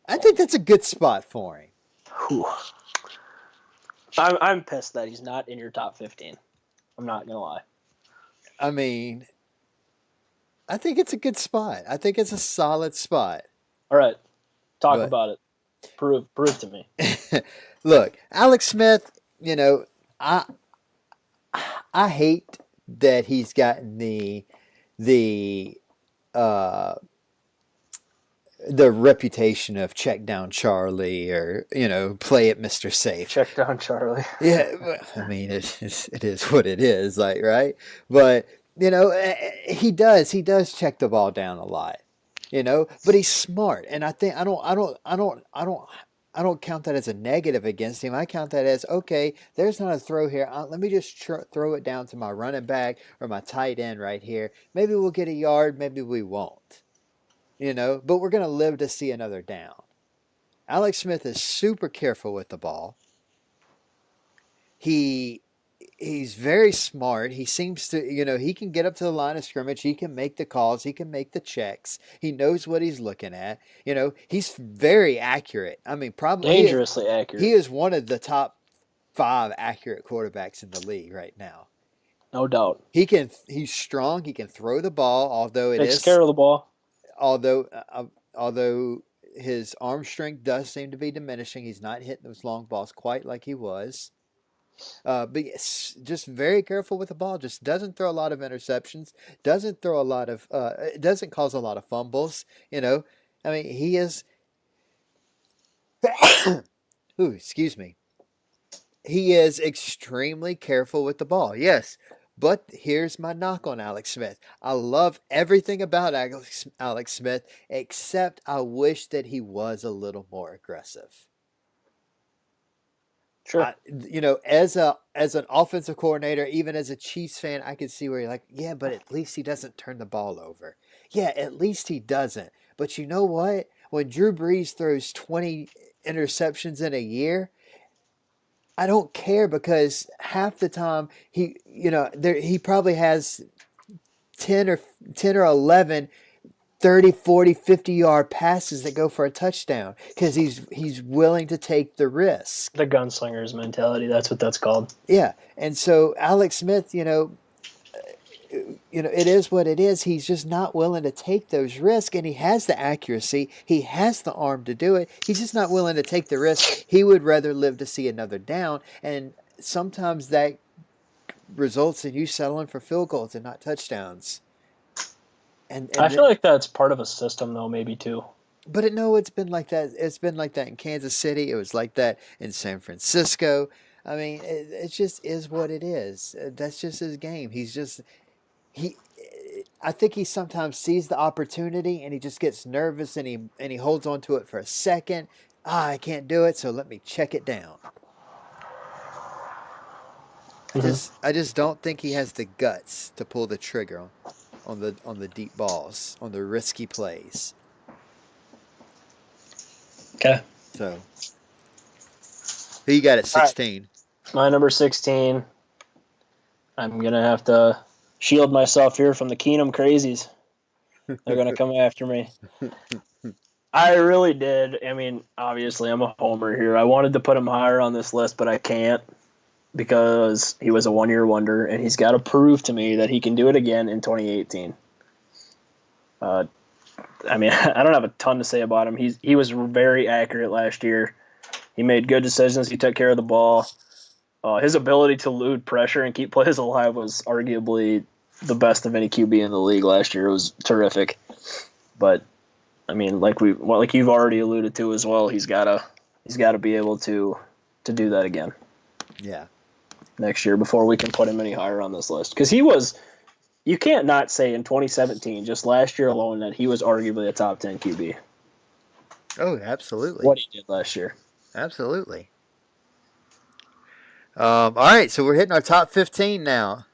I think that's a good spot for him. Whew. I'm pissed that he's not in your top 15. I'm not going to lie. I mean, I think it's a good spot. I think it's a solid spot. All right. Talk about it. Prove to me. Look, Alex Smith, I hate that he's gotten the reputation of check down Charlie or, play it Mr. Safe. Check down Charlie. Yeah, I mean, it is what it is, like, right? But, he does check the ball down a lot, but he's smart. And I think I don't count that as a negative against him. I count that as, okay, there's not a throw here. Let me just throw it down to my running back or my tight end right here. Maybe we'll get a yard, maybe we won't. But we're going to live to see another down. Alex Smith is super careful with the ball. He's very smart. He seems to, he can get up to the line of scrimmage. He can make the calls. He can make the checks. He knows what he's looking at. He's very accurate. I mean, probably dangerously accurate. He is one of the top 5 accurate quarterbacks in the league right now. No doubt. He's strong. He can throw the ball, although takes care of the ball. Although his arm strength does seem to be diminishing, he's not hitting those long balls quite like he was. But yes, just very careful with the ball. Just doesn't throw a lot of interceptions. Doesn't cause a lot of fumbles. I mean, he is. Ooh, excuse me. He is extremely careful with the ball. Yes. But here's my knock on Alex Smith. I love everything about Alex Smith, except I wish that he was a little more aggressive. Sure. As an offensive coordinator, even as a Chiefs fan, I can see where you're like, yeah, but at least he doesn't turn the ball over. Yeah, at least he doesn't. But you know what? When Drew Brees throws 20 interceptions in a year, I don't care, because half the time he probably has 10 or 11 30, 40, 50-yard passes that go for a touchdown because he's willing to take the risk. The gunslinger's mentality, that's what that's called. Yeah. And so Alex Smith, it is what it is. He's just not willing to take those risks, and he has the accuracy. He has the arm to do it. He's just not willing to take the risk. He would rather live to see another down, and sometimes that results in you settling for field goals and not touchdowns. And I feel like that's part of a system, though, maybe too. But it's been like that. It's been like that in Kansas City. It was like that in San Francisco. I mean, it just is what it is. That's just his game. He. I think he sometimes sees the opportunity and he just gets nervous and he holds on to it for a second. I can't do it, so let me check it down. I just don't think he has the guts to pull the trigger on the deep balls, on the risky plays. Okay. So who you got at 16? Right. My number 16. I'm gonna have to shield myself here from the Keenum crazies. They're gonna come after me. I really did. I mean, obviously, I'm a homer here. I wanted to put him higher on this list, but I can't because he was a one-year wonder, and he's got to prove to me that he can do it again in 2018. I mean, I don't have a ton to say about him. He was very accurate last year. He made good decisions. He took care of the ball. His ability to elude pressure and keep plays alive was arguably the best of any QB in the league last year. It was terrific. But I mean, like you've already alluded to as well, he's gotta be able to do that again. Yeah. Next year before we can put him any higher on this list. Because you can't not say in 2017, just last year alone, that he was arguably a top 10 QB. Oh, absolutely. What he did last year. Absolutely. All right, so we're hitting our top 15 now.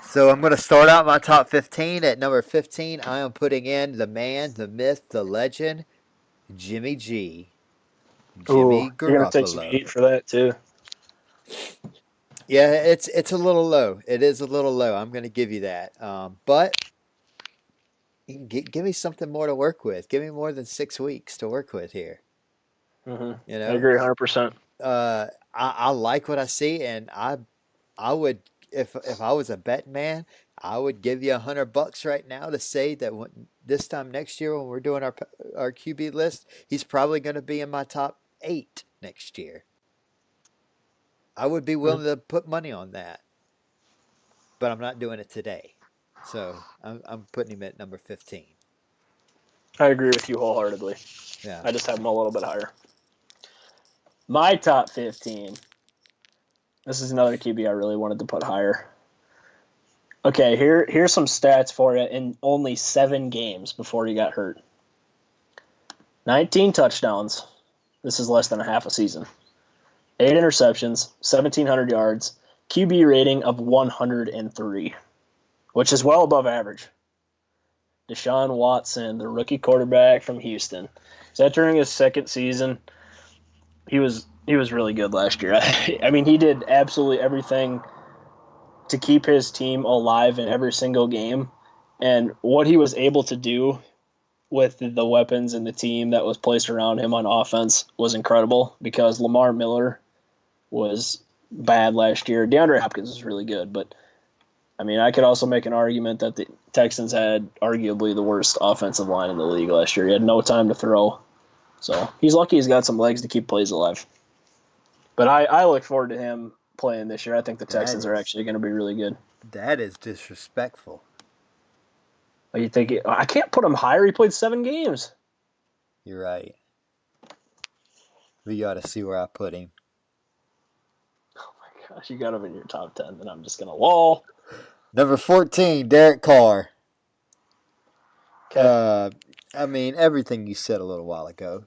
So I'm going to start out my top 15. At number 15, I am putting in the man, the myth, the legend, Jimmy G. Jimmy Garoppolo. You're going to take some heat for that, too. Yeah, it's a little low. It is a little low. I'm going to give you that. But give me something more to work with. Give me more than 6 weeks to work with here. Mm-hmm. You know, I agree 100%. I like what I see, and I would, if I was a bet man, I would give you $100 right now to say that this time next year when we're doing our QB list, he's probably going to be in my top 8 next year. I would be willing to put money on that, but I'm not doing it today. So I'm putting him at number 15. I agree with you wholeheartedly. Yeah. I just have him a little bit higher. My top 15. This is another QB I really wanted to put higher. Okay, here's some stats for you in only 7 games before he got hurt. 19 touchdowns. This is less than a half a season. 8 interceptions, 1,700 yards, QB rating of 103, which is well above average. Deshaun Watson, the rookie quarterback from Houston, is entering his 2nd season. He was really good last year. I mean, he did absolutely everything to keep his team alive in every single game, and what he was able to do with the weapons and the team that was placed around him on offense was incredible because Lamar Miller was bad last year. DeAndre Hopkins was really good, but I mean, I could also make an argument that the Texans had arguably the worst offensive line in the league last year. He had no time to throw. So he's lucky he's got some legs to keep plays alive. But I look forward to him playing this year. I think the Texans are actually going to be really good. That is disrespectful. You think I can't put him higher? He played 7 games. You're right. We ought to see where I put him. Oh my gosh, you got him in your top 10, then I'm just going to lol. Number 14, Derek Carr. Okay. I mean, everything you said a little while ago.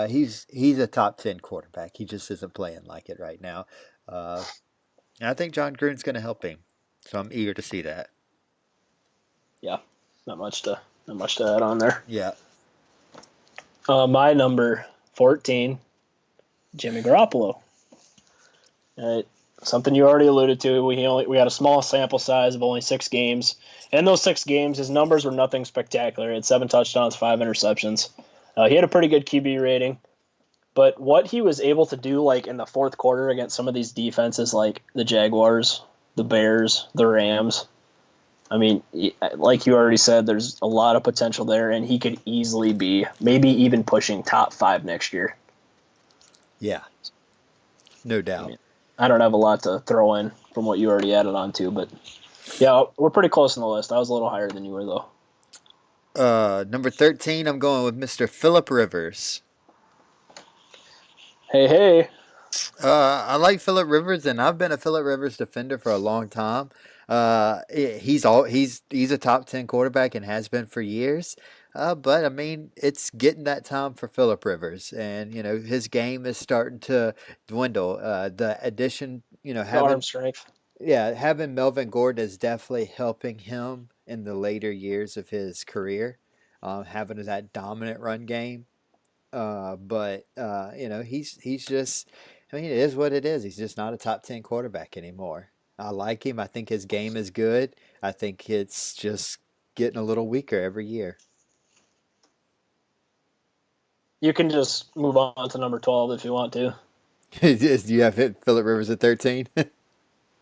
He's a top 10 quarterback. He just isn't playing like it right now. And I think John Gruden's going to help him. So I'm eager to see that. Yeah, not much to add on there. Yeah. My number 14, Jimmy Garoppolo. Something you already alluded to. We had a small sample size of only 6 games. In those 6 games, his numbers were nothing spectacular. He had 7 touchdowns, 5 interceptions. He had a pretty good QB rating. But what he was able to do, like in the 4th quarter against some of these defenses, like the Jaguars, the Bears, the Rams. I mean, like you already said, there's a lot of potential there, and he could easily be maybe even pushing top 5 next year. Yeah, no doubt. I mean, I don't have a lot to throw in from what you already added on to, but yeah, we're pretty close on the list. I was a little higher than you were, though. Number 13, I'm going with Mr. Phillip Rivers. Hey. I like Phillip Rivers, and I've been a Phillip Rivers defender for a long time. He's a top 10 quarterback and has been for years. But I mean, it's getting that time for Phillip Rivers, and his game is starting to dwindle. The addition, The arm strength. having Melvin Gordon is definitely helping him in the later years of his career, having that dominant run game. But he's just. I mean, it is what it is. He's just not a top 10 quarterback anymore. I like him. I think his game is good. I think it's just getting a little weaker every year. You can just move on to number 12 if you want to. Do you have Phillip Rivers at 13?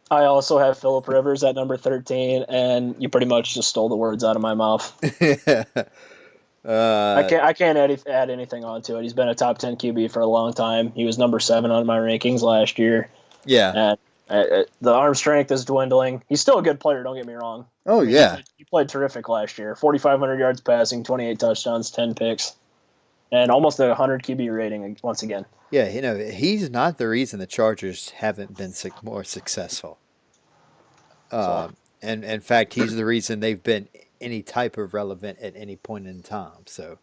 I also have Phillip Rivers at number 13, and you pretty much just stole the words out of my mouth. I can't add anything onto it. He's been a top 10 QB for a long time. He was number 7 on my rankings last year. Yeah. And the arm strength is dwindling. He's still a good player, don't get me wrong. Oh, yeah. He played terrific last year. 4,500 yards passing, 28 touchdowns, 10 picks, and almost a 100 QB rating once again. Yeah, he's not the reason the Chargers haven't been more successful. And in fact, he's the reason they've been any type of relevant at any point in time. So,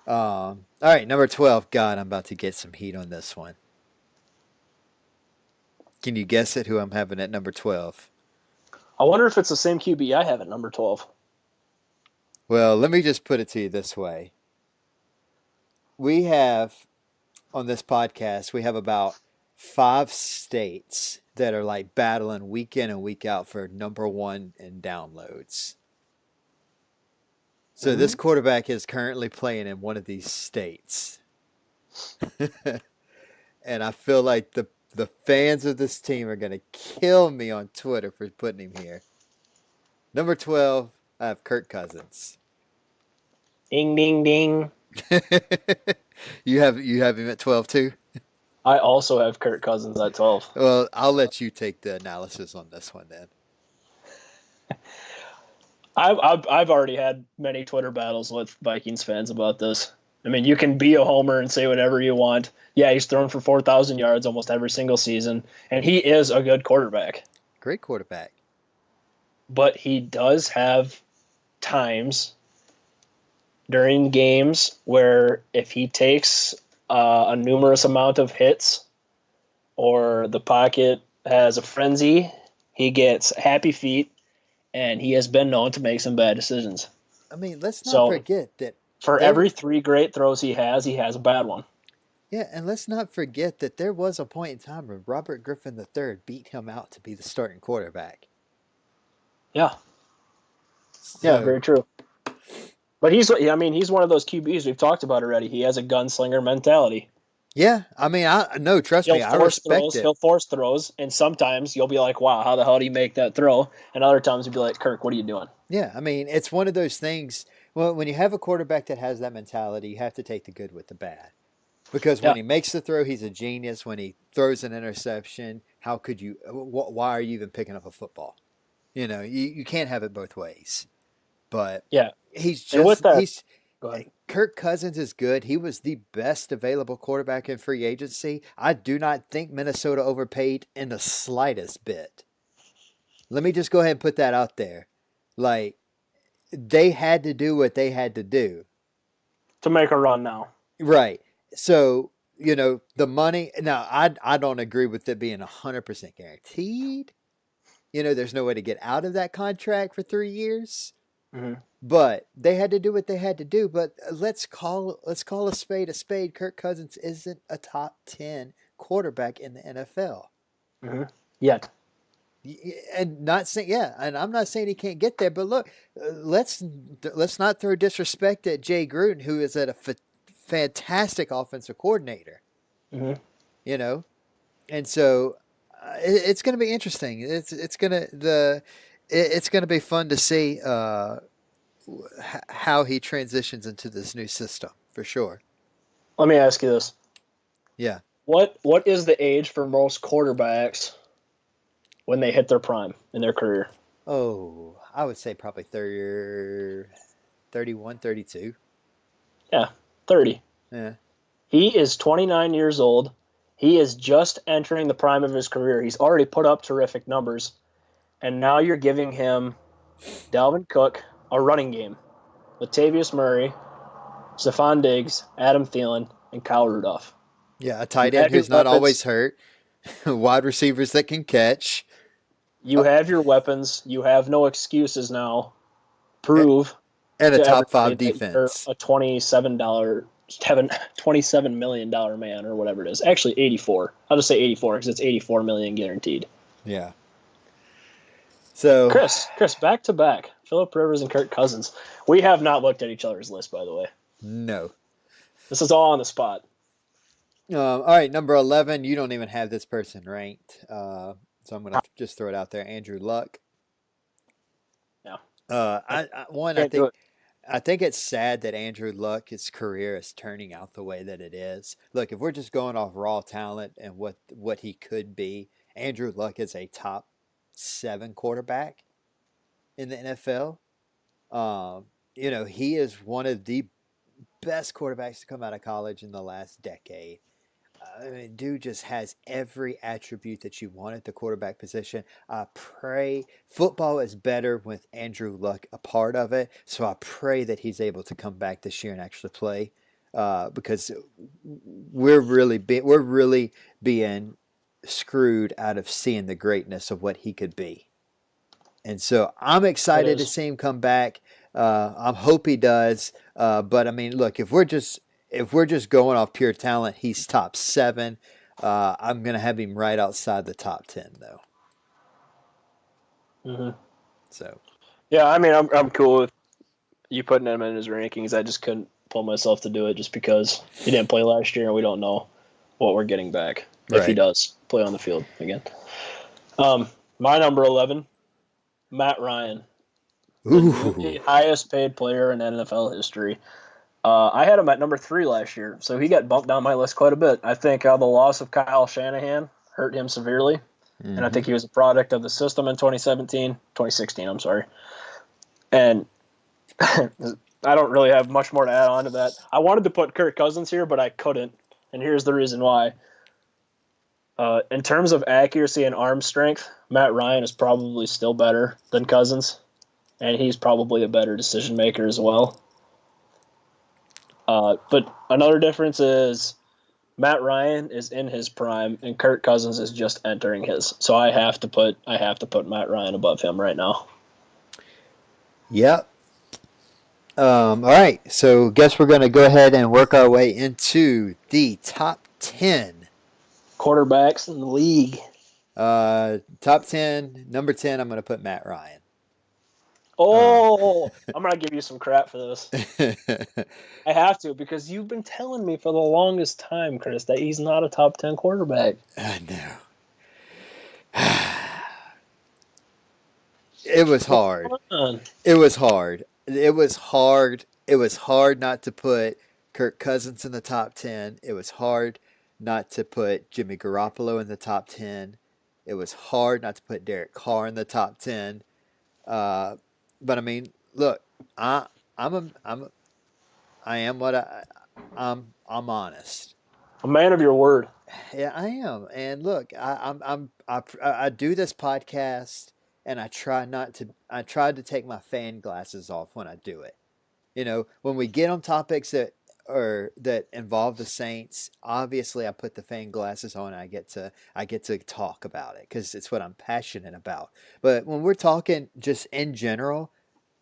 all right, number 12. God, I'm about to get some heat on this one. Can you guess it? Who I'm having at number 12? I wonder if it's the same QB I have at number 12. Well, let me just put it to you this way. We have, on this podcast, we have about 5 states that are like battling week in and week out for number 1 in downloads. So this quarterback is currently playing in one of these states. And I feel like the fans of this team are going to kill me on Twitter for putting him here. Number 12, I have Kirk Cousins. Ding, ding, ding. You have him at 12 too? I also have Kirk Cousins at 12. Well, I'll let you take the analysis on this one then. I've already had many Twitter battles with Vikings fans about this. I mean, you can be a homer and say whatever you want. Yeah, he's thrown for 4,000 yards almost every single season, and he is a good quarterback. Great quarterback. But he does have times during games where if he takes a numerous amount of hits or the pocket has a frenzy, he gets happy feet, and he has been known to make some bad decisions. I mean, let's not forget that for every 3 great throws he has a bad one. Yeah, and let's not forget that there was a point in time when Robert Griffin III beat him out to be the starting quarterback. Yeah. Yeah, very true. But he's one of those QBs we've talked about already. He has a gunslinger mentality. Yeah, I mean, trust me, I respect it. He'll force throws, and sometimes you'll be like, wow, how the hell do you make that throw? And other times you'll be like, Kirk, what are you doing? Yeah, I mean, it's one of those things. Well, when you have a quarterback that has that mentality, you have to take the good with the bad. Because when he makes the throw, he's a genius. When he throws an interception, how could you? Why are you even picking up a football? You can't have it both ways. But yeah, he's just Go ahead. Kirk Cousins is good. He was the best available quarterback in free agency. I do not think Minnesota overpaid in the slightest bit. Let me just go ahead and put that out there. Like, they had to do what they had to do to make a run now. Right. So, the money. Now, I don't agree with it being 100% guaranteed. There's no way to get out of that contract for 3 years. Mm-hmm. But they had to do what they had to do. But let's call a spade a spade. Kirk Cousins isn't a top 10 quarterback in the NFL. Mm-hmm. Yet. And and I'm not saying he can't get there. But look, let's not throw disrespect at Jay Gruden, who is a fantastic offensive coordinator. Mm-hmm. And so it's going to be interesting. It's going to be fun to see how he transitions into this new system, for sure. Let me ask you this. Yeah. What is the age for most quarterbacks when they hit their prime in their career? Oh, I would say probably 31, 32. Yeah, 30. Yeah. He is 29 years old, He is just entering the prime of his career. He's already put up terrific numbers, and now you're giving him Dalvin Cook, a running game, Latavius Murray, Stephon Diggs, Adam Thielen, and Kyle Rudolph. Yeah, a tight end who's not always hurt. Wide receivers that can catch. You have your weapons. You have no excuses now. Prove. And a top 5 defense. A $27 million man or whatever it is. Actually, 84. I'll just say 84 because it's 84 million guaranteed. Yeah. So Chris, back to back. Phillip Rivers and Kirk Cousins. We have not looked at each other's list, by the way. No. This is all on the spot. All right, number 11. You don't even have this person ranked, so I'm gonna just throw it out there. Andrew Luck. Yeah. I think it's sad that Andrew Luck, his career is turning out the way that it is. Look, if we're just going off raw talent and what he could be, Andrew Luck is a top 7 quarterback in the NFL. He is one of the best quarterbacks to come out of college in the last decade. I mean, dude just has every attribute that you want at the quarterback position. I pray football is better with Andrew Luck a part of it. So I pray that he's able to come back this year and actually play, because we're really being screwed out of seeing the greatness of what he could be. And so I'm excited to see him come back. I hope he does. But I mean, look, if we're just going off pure talent, he's top 7. I'm going to have him right outside the top 10, though. Mm-hmm. So, yeah, I mean, I'm cool with you putting him in his rankings. I just couldn't pull myself to do it just because he didn't play last year and we don't know what we're getting back if he does play on the field again. My number 11, Matt Ryan, the highest paid player in NFL history. I had him at number 3 last year, so he got bumped down my list quite a bit. I think the loss of Kyle Shanahan hurt him severely, and I think he was a product of the system in 2016, I'm sorry. And I don't really have much more to add on to that. I wanted to put Kirk Cousins here, but I couldn't, and here's the reason why. In terms of accuracy and arm strength, Matt Ryan is probably still better than Cousins, and he's probably a better decision maker as well. But another difference is Matt Ryan is in his prime and Kirk Cousins is just entering his. So I have to put Matt Ryan above him right now. Yep. All right. So guess we're going to go ahead and work our way into the top 10 quarterbacks in the league. Top 10, number 10, I'm going to put Matt Ryan. Oh, I'm going to give you some crap for this. I have to, because you've been telling me for the longest time, Chris, that he's not a top 10 quarterback. I know. It was hard. It was hard. It was hard. It was hard not to put Kirk Cousins in the top 10. It was hard not to put Jimmy Garoppolo in the top 10. It was hard not to put Derek Carr in the top 10. But I mean, look, I'm honest. A man of your word. Yeah, I am. And look, I do this podcast, and I try to take my fan glasses off when I do it. You know, when we get on topics that involve the Saints, obviously I put the fan glasses on and I get to talk about it because it's what I'm passionate about. But when we're talking just in general,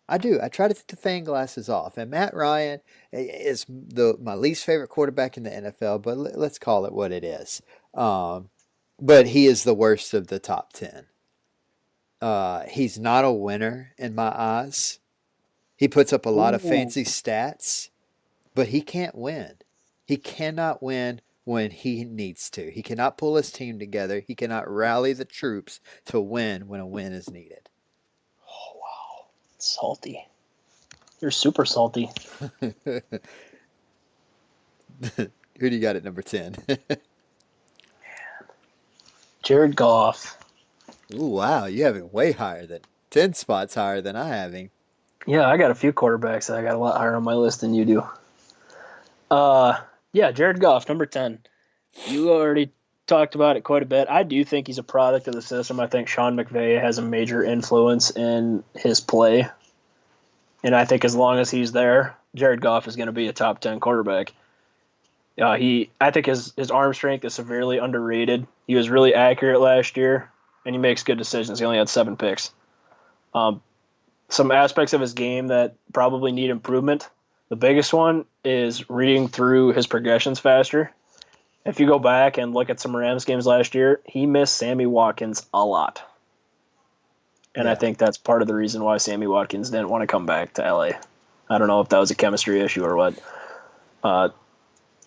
I try to take the fan glasses off. And Matt Ryan is my least favorite quarterback in the NFL, but let's call it what it is. But he is the worst of the top 10. He's not a winner in my eyes. He puts up a lot of fancy stats, but he can't win. He cannot win when he needs to. He cannot pull his team together. He cannot rally the troops to win when a win is needed. Oh, wow. Salty. You're super salty. Who do you got at number 10? Jared Goff. Ooh, wow. You have him way higher than 10 spots higher than I have him. Yeah, I got a few quarterbacks that I got a lot higher on my list than you do. Yeah, Jared Goff, number 10. You already talked about it quite a bit. I do think he's a product of the system. I think Sean McVay has a major influence in his play. And I think as long as he's there, Jared Goff is going to be a top 10 quarterback. I think his arm strength is severely underrated. He was really accurate last year, and he makes good decisions. He only had 7 picks. Some aspects of his game that probably need improvement. The biggest one is reading through his progressions faster. If you go back and look at some Rams games last year, he missed Sammy Watkins a lot. And I think that's part of the reason why Sammy Watkins didn't want to come back to LA. I don't know if that was a chemistry issue or what.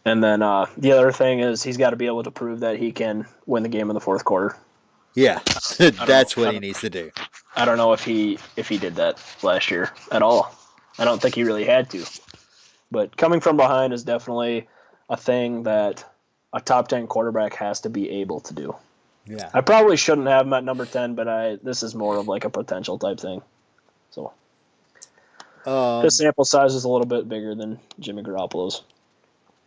And then the other thing is he's got to be able to prove that he can win the game in the fourth quarter. Yeah, that's what he needs to do. I don't know if he did that last year at all. I don't think he really had to. But coming from behind is definitely a thing that a top 10 quarterback has to be able to do. Yeah, I probably shouldn't have him at number 10, but this is more of like a potential type thing. So the sample size is a little bit bigger than Jimmy Garoppolo's.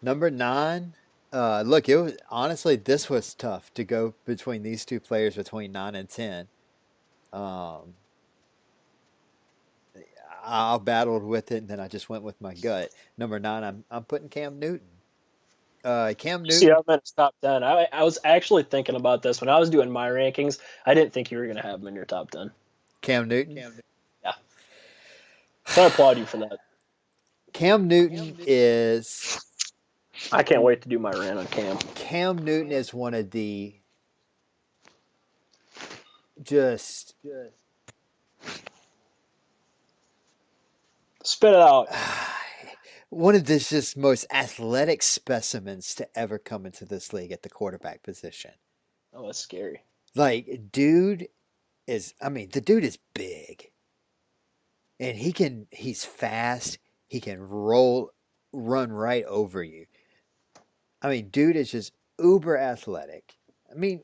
Number 9. Look, it was honestly this was tough to go between these two players between 9 and 10. I battled with it, and then I just went with my gut. Number 9, I'm putting Cam Newton. Cam Newton. See, I'm in his top 10. I was actually thinking about this when I was doing my rankings. I didn't think you were going to have him in your top 10. Cam Newton? Yeah. So I applaud you for that. Cam Newton is... I can't wait to do my rant on Cam. Cam Newton is one of the just spit it out. One of the just most athletic specimens to ever come into this league at the quarterback position. Oh, that's scary. Like, the dude is big. And he's fast. He can run right over you. I mean, dude is just uber athletic. I mean,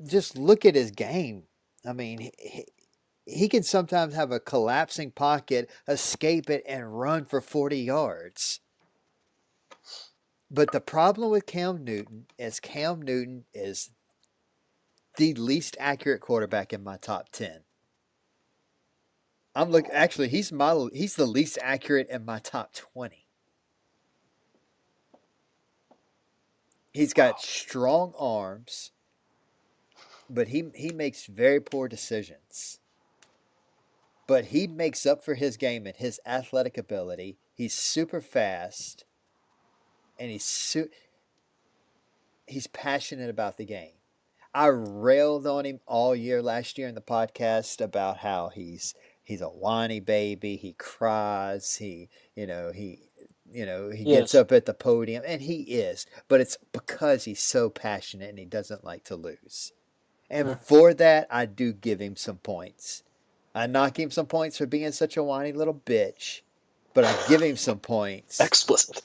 just look at his game. I mean, he can sometimes have a collapsing pocket, escape it, and run for 40 yards. But the problem with Cam Newton is the least accurate quarterback in my top 10. Actually, he's the least accurate in my top 20. He's got strong arms, but he makes very poor decisions. But he makes up for his game and his athletic ability. He's super fast, and he's passionate about the game. I railed on him all year last year in the podcast about how he's a whiny baby. He cries. He gets up at the podium, and he is. But it's because he's so passionate and he doesn't like to lose. And for that, I do give him some points. I knock him some points for being such a whiny little bitch, but I give him some points. Explicit.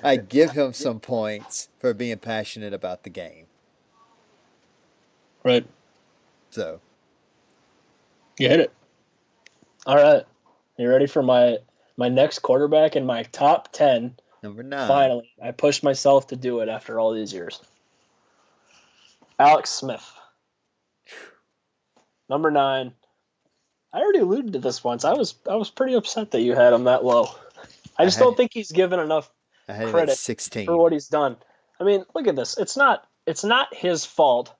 I give him some points for being passionate about the game. Right. So. You hit it. All right. You ready for my next quarterback in my top 10? Number 9. Finally, I pushed myself to do it after all these years. Alex Smith. Number 9. I already alluded to this once. I was pretty upset that you had him that low. I just don't think he's given enough credit 16. for what he's done. I mean, look at this. It's not his fault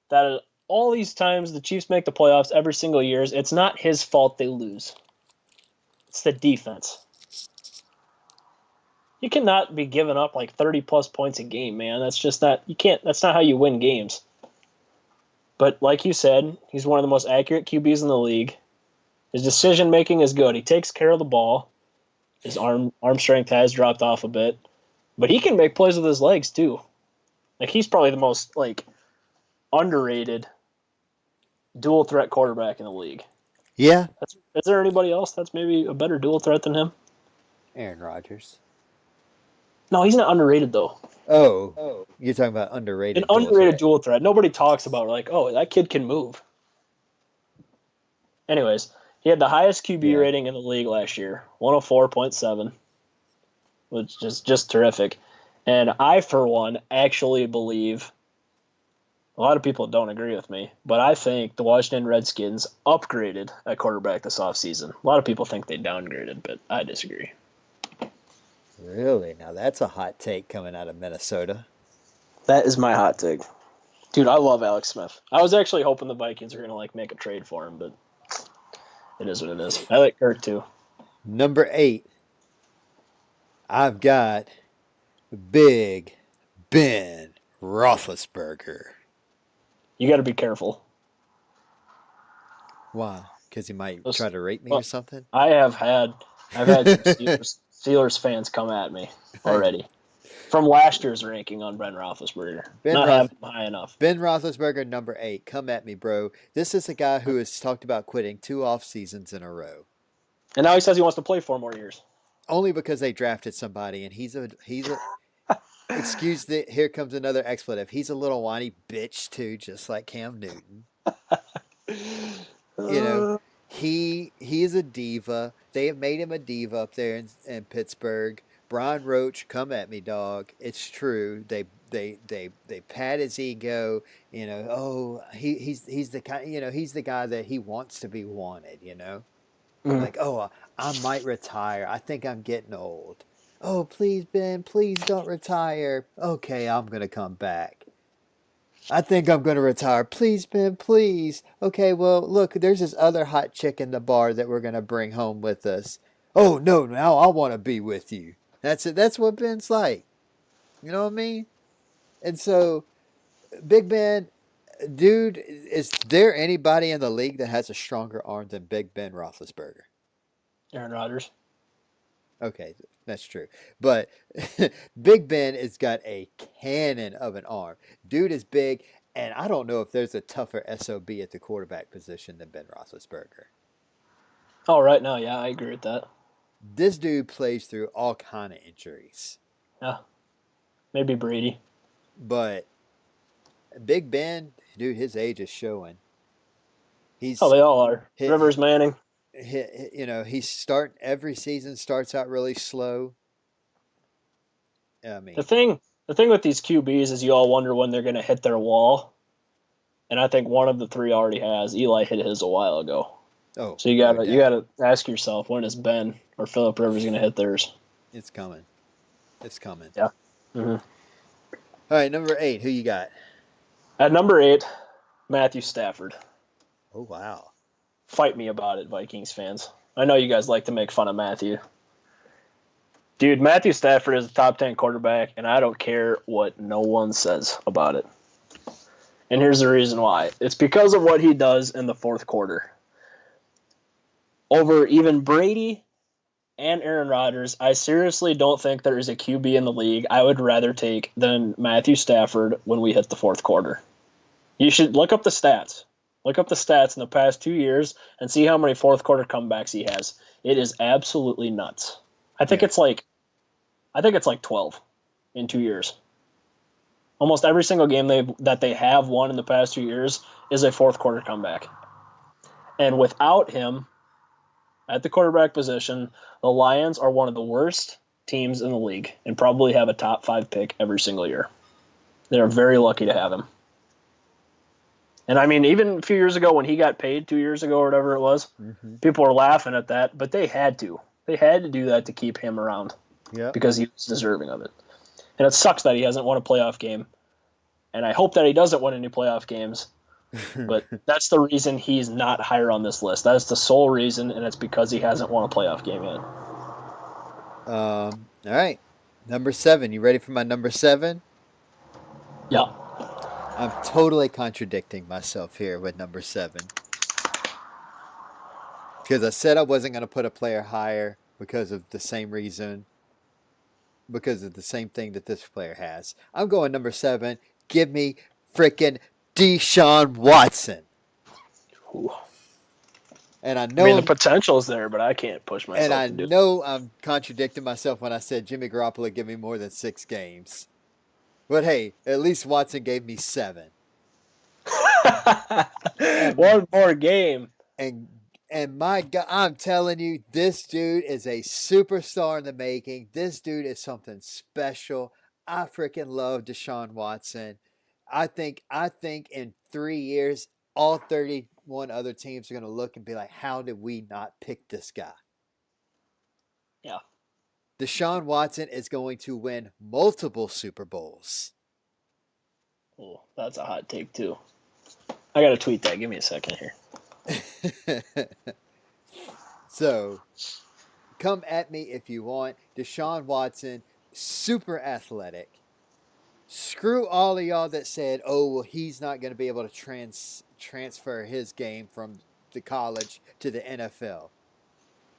that all these times the Chiefs make the playoffs every single year. It's not his fault they lose. It's the defense. You cannot be giving up like 30-plus points a game, man. That's just not – you can't – that's not how you win games. But like you said, he's one of the most accurate QBs in the league. His decision-making is good. He takes care of the ball. His arm strength has dropped off a bit. But he can make plays with his legs, too. Like, he's probably the most, like, underrated dual-threat quarterback in the league. Yeah. Is there anybody else that's maybe a better dual threat than him? Aaron Rodgers. No, he's not underrated, though. Oh. You're talking about underrated. An underrated dual threat. Nobody talks about, like, oh, that kid can move. Anyways, he had the highest QB rating in the league last year, 104.7, which is just terrific. And I, for one, actually believe A lot of people don't agree with me, but I think the Washington Redskins upgraded at quarterback this offseason. A lot of people think they downgraded, but I disagree. Really? Now that's a hot take coming out of Minnesota. That is my hot take. Dude, I love Alex Smith. I was actually hoping the Vikings were going to make a trade for him, but it is what it is. I like Kirk too. Number 8, I've got Big Ben Roethlisberger. You got to be careful. Why? Because he might try to rape me or something? I've had some Steelers fans come at me already from last year's ranking on Ben Roethlisberger. Not having him high enough. Ben Roethlisberger, number 8. Come at me, bro. This is a guy who has talked about quitting 2 off seasons in a row. And now he says he wants to play 4 more years. Only because they drafted somebody, and he's a here comes another expletive. He's a little whiny bitch too, just like Cam Newton. He is a diva. They have made him a diva up there in Pittsburgh. Brian Roach, come at me, dog. It's true. They pat his ego. He's the kind. He's the guy that he wants to be wanted. Like, I might retire. I think I'm getting old. Oh, please, Ben, please don't retire. Okay, I'm going to come back. I think I'm going to retire. Please, Ben, please. Okay, well, look, there's this other hot chick in the bar that we're going to bring home with us. Oh, no, now I want to be with you. That's it. That's what Ben's like. You know what I mean? And so, Big Ben, dude, is there anybody in the league that has a stronger arm than Big Ben Roethlisberger? Aaron Rodgers. Okay, that's true. But Big Ben has got a cannon of an arm. Dude is big, and I don't know if there's a tougher SOB at the quarterback position than Ben Roethlisberger. Oh, right now, yeah, I agree with that. This dude plays through all kind of injuries. Yeah, maybe Brady. But Big Ben, dude, his age is showing. They all are. Rivers, Manning. Every season starts out really slow. I mean, the thing with these QBs is you all wonder when they're going to hit their wall, and I think one of the 3 already has. Eli hit his a while ago. Oh, so you gotta ask yourself, when is Ben or Phillip Rivers going to hit theirs? It's coming. Yeah. Mm-hmm. All right, number 8. Who you got? At number 8, Matthew Stafford. Oh wow. Fight me about it, Vikings fans. I know you guys like to make fun of Matthew. Dude, Matthew Stafford is a top 10 quarterback, and I don't care what no one says about it. And here's the reason why. It's because of what he does in the fourth quarter. Over even Brady and Aaron Rodgers, I seriously don't think there is a QB in the league I would rather take than Matthew Stafford when we hit the fourth quarter. You should look up the stats. Look up the stats in the past 2 years and see how many fourth quarter comebacks he has. It is absolutely nuts. I think it's like 12 in 2 years. Almost every single game that they have won in the past 2 years is a fourth quarter comeback. And without him at the quarterback position, the Lions are one of the worst teams in the league and probably have a top 5 pick every single year. They're very lucky to have him. And I mean, even a few years ago when he got paid, 2 years ago or whatever it was, people were laughing at that, but they had to. They had to do that to keep him around because he was deserving of it. And it sucks that he hasn't won a playoff game. And I hope that he doesn't win any playoff games. But that's the reason he's not higher on this list. That is the sole reason, and it's because he hasn't won a playoff game yet. All right. Number 7. You ready for my number 7? Yeah. I'm totally contradicting myself here with number 7. Because I said I wasn't going to put a player higher because of the same reason. Because of the same thing that this player has. I'm going number 7. Give me freaking Deshaun Watson. Ooh. And I know the potential is there, but I can't push myself. And I know I'm contradicting myself when I said Jimmy Garoppolo give me more than 6 games. But hey, at least Watson gave me 7. One more game. And my God, I'm telling you, this dude is a superstar in the making. This dude is something special. I freaking love Deshaun Watson. I think in 3 years, all 31 other teams are going to look and be like, how did we not pick this guy? Yeah. Deshaun Watson is going to win multiple Super Bowls. Oh, that's a hot take, too. I got to tweet that. Give me a second here. So, come at me if you want. Deshaun Watson, super athletic. Screw all of y'all that said, oh, well, he's not going to be able to transfer his game from the college to the NFL.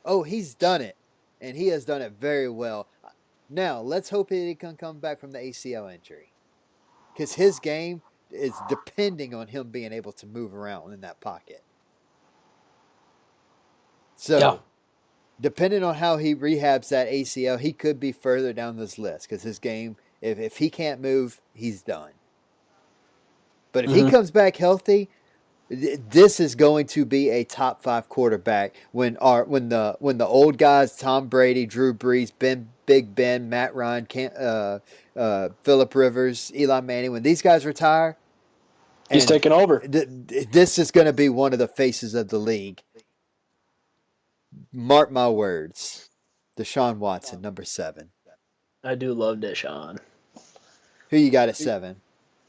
Oh, he's done it, and he has done it very well. Now, let's hope he can come back from the ACL injury, because his game is depending on him being able to move around in that pocket. So, Yeah. depending on how he rehabs that ACL, he could be further down this list, because his game, if he can't move, he's done. But if he comes back healthy, this is going to be a top 5 quarterback when the old guys, Tom Brady, Drew Brees, Big Ben, Matt Ryan, Phillip Rivers, Eli Manning, when these guys retire, he's taking over. This is going to be one of the faces of the league. Mark my words. Deshaun Watson, number 7. I do love Deshaun. Who you got at 7?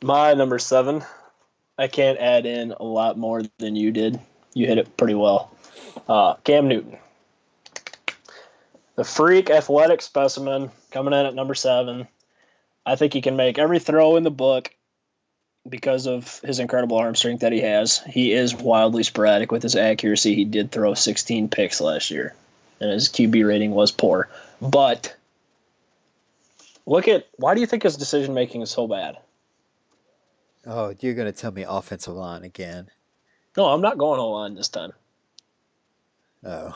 My number 7. I can't add in a lot more than you did. You hit it pretty well. Cam Newton. The freak athletic specimen coming in at number 7. I think he can make every throw in the book because of his incredible arm strength that he has. He is wildly sporadic with his accuracy. He did throw 16 picks last year, and his QB rating was poor. But why do you think his decision-making is so bad? Oh, you're going to tell me offensive line again. No, I'm not going O-line this time. Oh.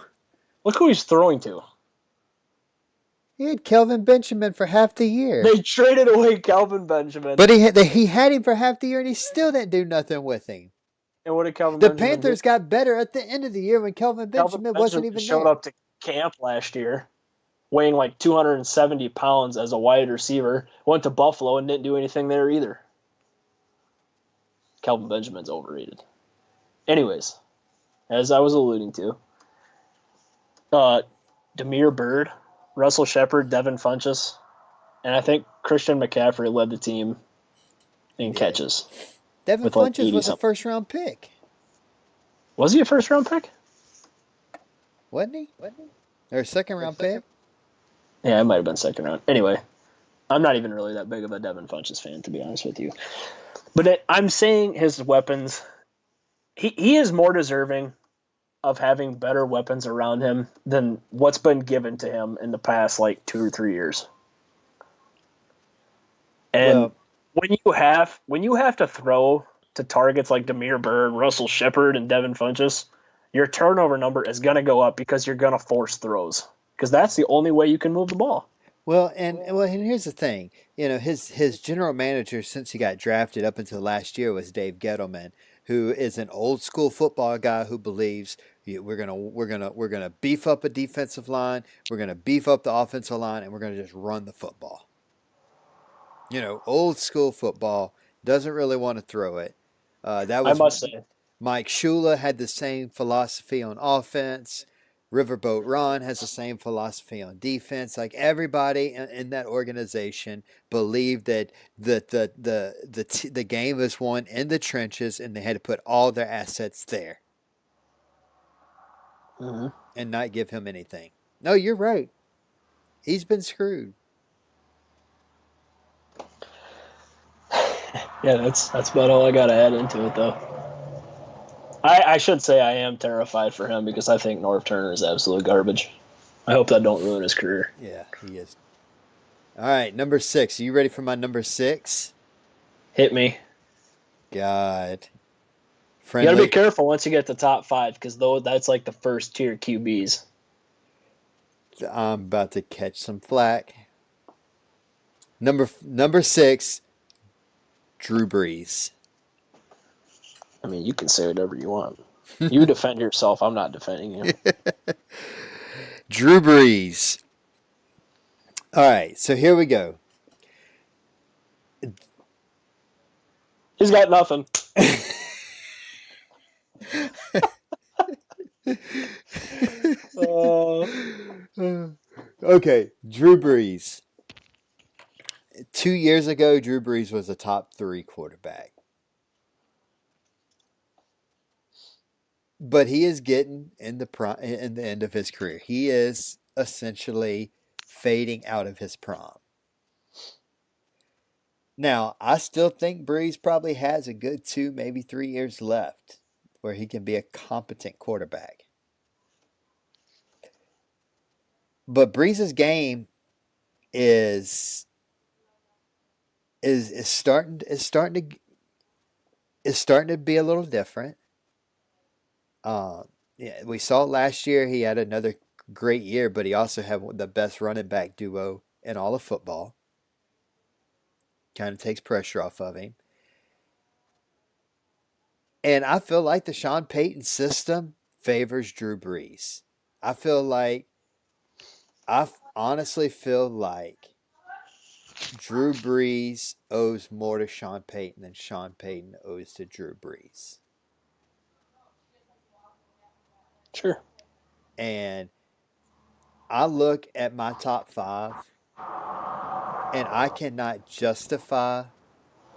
Look who he's throwing to. He had Kelvin Benjamin for half the year. They traded away Kelvin Benjamin. But he had him for half the year, and he still didn't do nothing with him. And what did Kelvin The Benjamin Panthers do? got better at the end of the year when Kelvin Benjamin wasn't even showed there. up to camp last year, weighing like 270 pounds as a wide receiver. Went to Buffalo and didn't do anything there either. Kelvin Benjamin's overrated. Anyways, as I was alluding to, Damiere Byrd, Russell Shepard, Devin Funchess, and I think Christian McCaffrey led the team in catches. Devin Funchess was a first-round pick. Was he a first-round pick? Wasn't he? Or a second-round pick? Yeah, it might have been second round. Anyway, I'm not even really that big of a Devin Funchess fan, to be honest with you. But I'm saying his weapons, he is more deserving of having better weapons around him than what's been given to him in the past, 2 or 3 years. And when you have to throw to targets like Damiere Byrd, Russell Shepard, and Devin Funchess, your turnover number is going to go up because you're going to force throws. Because that's the only way you can move the ball. Well, and here's the thing. His general manager since he got drafted up until last year was Dave Gettleman, who is an old school football guy who believes we're gonna beef up a defensive line, we're gonna beef up the offensive line, and we're gonna just run the football. Old school football, doesn't really want to throw it. I must say, Mike Shula had the same philosophy on offense. Riverboat Ron has the same philosophy on defense. Like everybody in that organization believed that the game was won in the trenches, and they had to put all their assets there and not give him anything. No, you're right. He's been screwed. Yeah, that's about all I got to add into it, though. I should say I am terrified for him because I think Norv Turner is absolute garbage. I hope that don't ruin his career. Yeah, he is. All right, number 6. Are you ready for my number 6? Hit me. God. You got to be careful once you get to top 5 because that's like the first tier QBs. I'm about to catch some flack. Number 6, Drew Brees. I mean, you can say whatever you want. You defend yourself. I'm not defending you. Drew Brees. All right, so here we go. He's got nothing. Okay, Drew Brees. 2 years ago, Drew Brees was a top 3 quarterback. But he is getting in the end of his career. He is essentially fading out of his prime. Now, I still think Brees probably has a good 2, maybe 3 years left where he can be a competent quarterback. But Brees' game is starting to be a little different. Yeah, we saw it last year. He had another great year, but he also had the best running back duo in all of football. Kind of takes pressure off of him. And I feel like the Sean Payton system favors Drew Brees. I honestly feel like Drew Brees owes more to Sean Payton than Sean Payton owes to Drew Brees. Sure. And I look at my top 5, and I cannot justify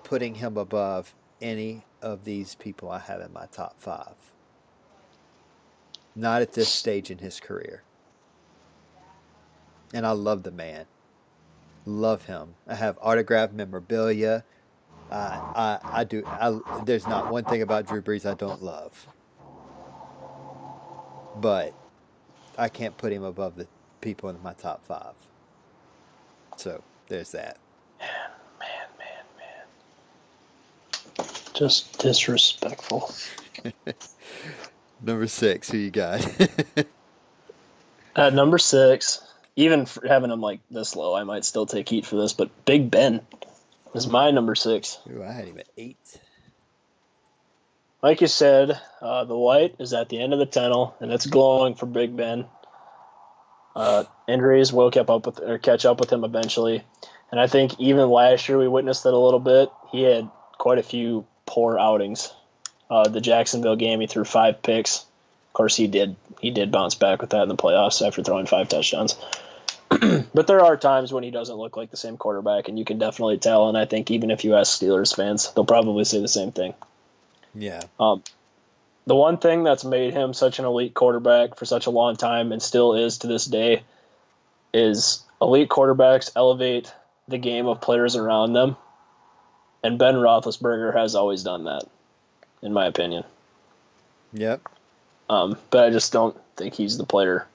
putting him above any of these people I have in my top 5. Not at this stage in his career. And I love the man. Love him. I have autographed memorabilia. I do. There's not one thing about Drew Brees I don't love. But I can't put him above the people in my top 5. So there's that. Man. Just disrespectful. Number 6, who you got? At number 6, even for having him like this low, I might still take heat for this, but Big Ben is my number 6. Ooh, I had him at 8. Like you said, the light is at the end of the tunnel, and it's glowing for Big Ben. Injuries will catch up with him eventually, and I think even last year we witnessed it a little bit. He had quite a few poor outings. The Jacksonville game, he threw 5 picks. Of course, he did bounce back with that in the playoffs after throwing 5 touchdowns. But there are times when he doesn't look like the same quarterback, and you can definitely tell. And I think even if you ask Steelers fans, they'll probably say the same thing. Yeah. The one thing that's made him such an elite quarterback for such a long time and still is to this day is elite quarterbacks elevate the game of players around them. And Ben Roethlisberger has always done that, in my opinion. Yep. But I just don't think he's the player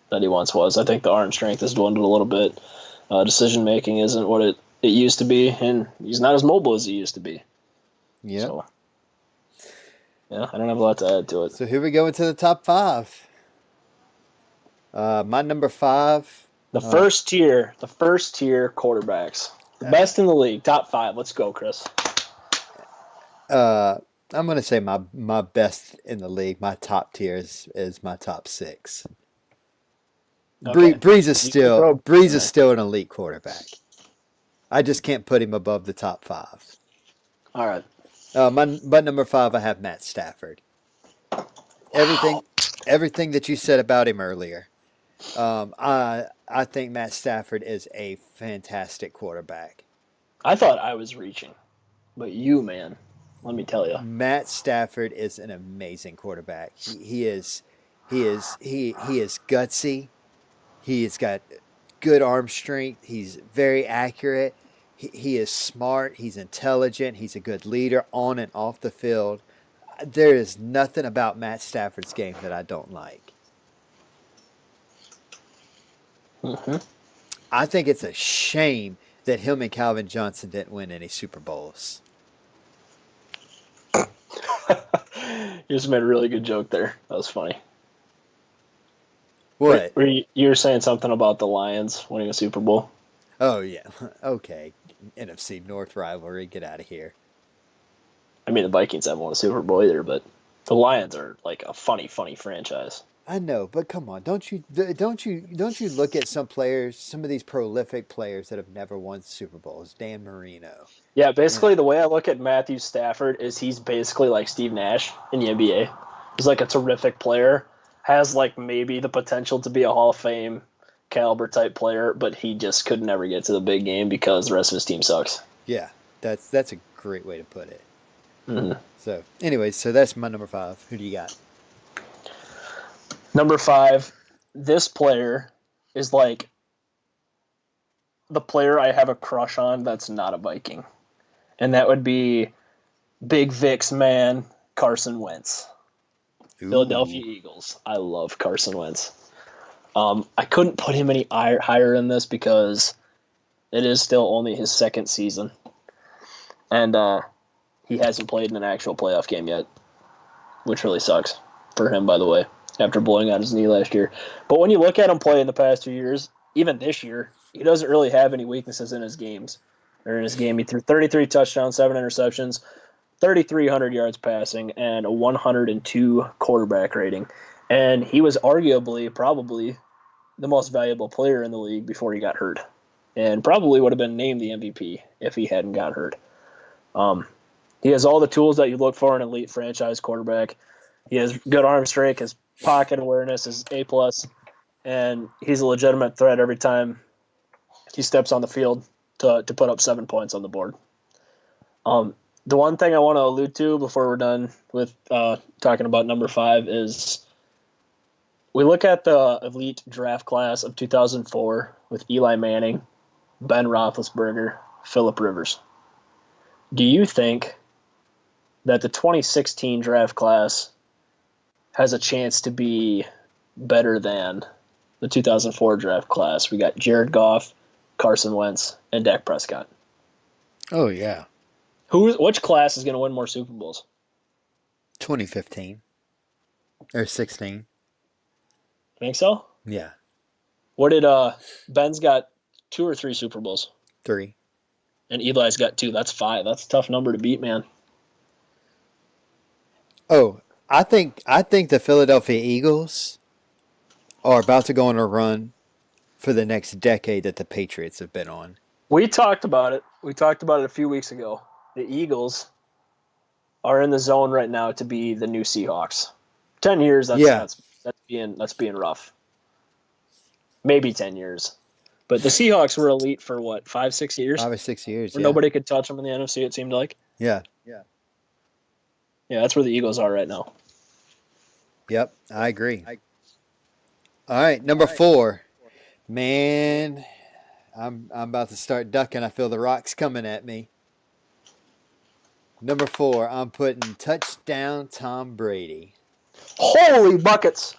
that he once was. I think the arm strength has dwindled a little bit. Decision-making isn't what it used to be, and he's not as mobile as he used to be. Yeah. So, yeah, I don't have a lot to add to it. So here we go into the top 5. My number 5. The first tier quarterbacks. The best in the league, top 5. Let's go, Chris. I'm going to say my best in the league, my top tier is my top 6. Okay. Brees is still an elite quarterback. I just can't put him above the top 5. All right. But number 5, I have Matt Stafford. Everything that you said about him earlier. I think Matt Stafford is a fantastic quarterback. I thought I was reaching, but you, man, let me tell you, Matt Stafford is an amazing quarterback. He is gutsy. He's got good arm strength. He's very accurate. He is smart. He's intelligent. He's a good leader on and off the field. There is nothing about Matt Stafford's game that I don't like. Mm-hmm. I think it's a shame that him and Calvin Johnson didn't win any Super Bowls. You just made a really good joke there. That was funny. What? You were saying something about the Lions winning a Super Bowl? Oh, yeah. Okay. NFC North rivalry. Get out of here. I mean, the Vikings haven't won a Super Bowl either, but the Lions are like a funny franchise. I know, but come on, don't you look at some players, some of these prolific players that have never won Super Bowls, Dan Marino. Yeah, Yeah, basically the way I look at Matthew Stafford is he's basically like Steve Nash in the NBA. He's like a terrific player, has like maybe the potential to be a Hall of Fame caliber type player, but he just could never get to the big game because the rest of his team sucks. yeah, that's a great way to put it. Mm-hmm. So, anyways, so that's my number 5. Who do you got? Number 5, this player is like the player I have a crush on that's not a Viking. And that would be Big Vic's man, Carson Wentz. Ooh. Philadelphia Eagles. I love Carson Wentz. I couldn't put him any higher in this because it is still only his second season. And he hasn't played in an actual playoff game yet, which really sucks for him, by the way, after blowing out his knee last year. But when you look at him play in the past 2 years, even this year, he doesn't really have any weaknesses in his games. Or in his game, he threw 33 touchdowns, 7 interceptions, 3,300 yards passing, and a 102 quarterback rating. And he was arguably, probably, the most valuable player in the league before he got hurt. And probably would have been named the MVP if he hadn't got hurt. He has all the tools that you look for in an elite franchise quarterback. He has good arm strength, his pocket awareness is A+, and he's a legitimate threat every time he steps on the field to put up 7 points on the board. The one thing I want to allude to before we're done with talking about number 5 is we look at the elite draft class of 2004 with Eli Manning, Ben Roethlisberger, Phillip Rivers. Do you think that the 2016 draft class has a chance to be better than the 2004 draft class? We got Jared Goff, Carson Wentz, and Dak Prescott. Oh, yeah. Which class is going to win more Super Bowls? 2015. Or 16. Think so? Yeah. What did Ben's got 2 or 3 Super Bowls? 3. And Eli's got 2. That's 5. That's a tough number to beat, man. Oh, I think the Philadelphia Eagles are about to go on a run for the next decade that the Patriots have been on. We talked about it. We talked about it a few weeks ago. The Eagles are in the zone right now to be the new Seahawks. 10 years, that's being rough. Maybe 10 years. But the Seahawks were elite for what, 5-6 years? 5 or 6 years, where yeah. nobody could touch them in the NFC, it seemed like. Yeah. Yeah, that's where the Eagles are right now. Yep, I agree. All right, number 4. Man, I'm about to start ducking. I feel the rocks coming at me. Number 4, I'm putting touchdown Tom Brady. Holy buckets!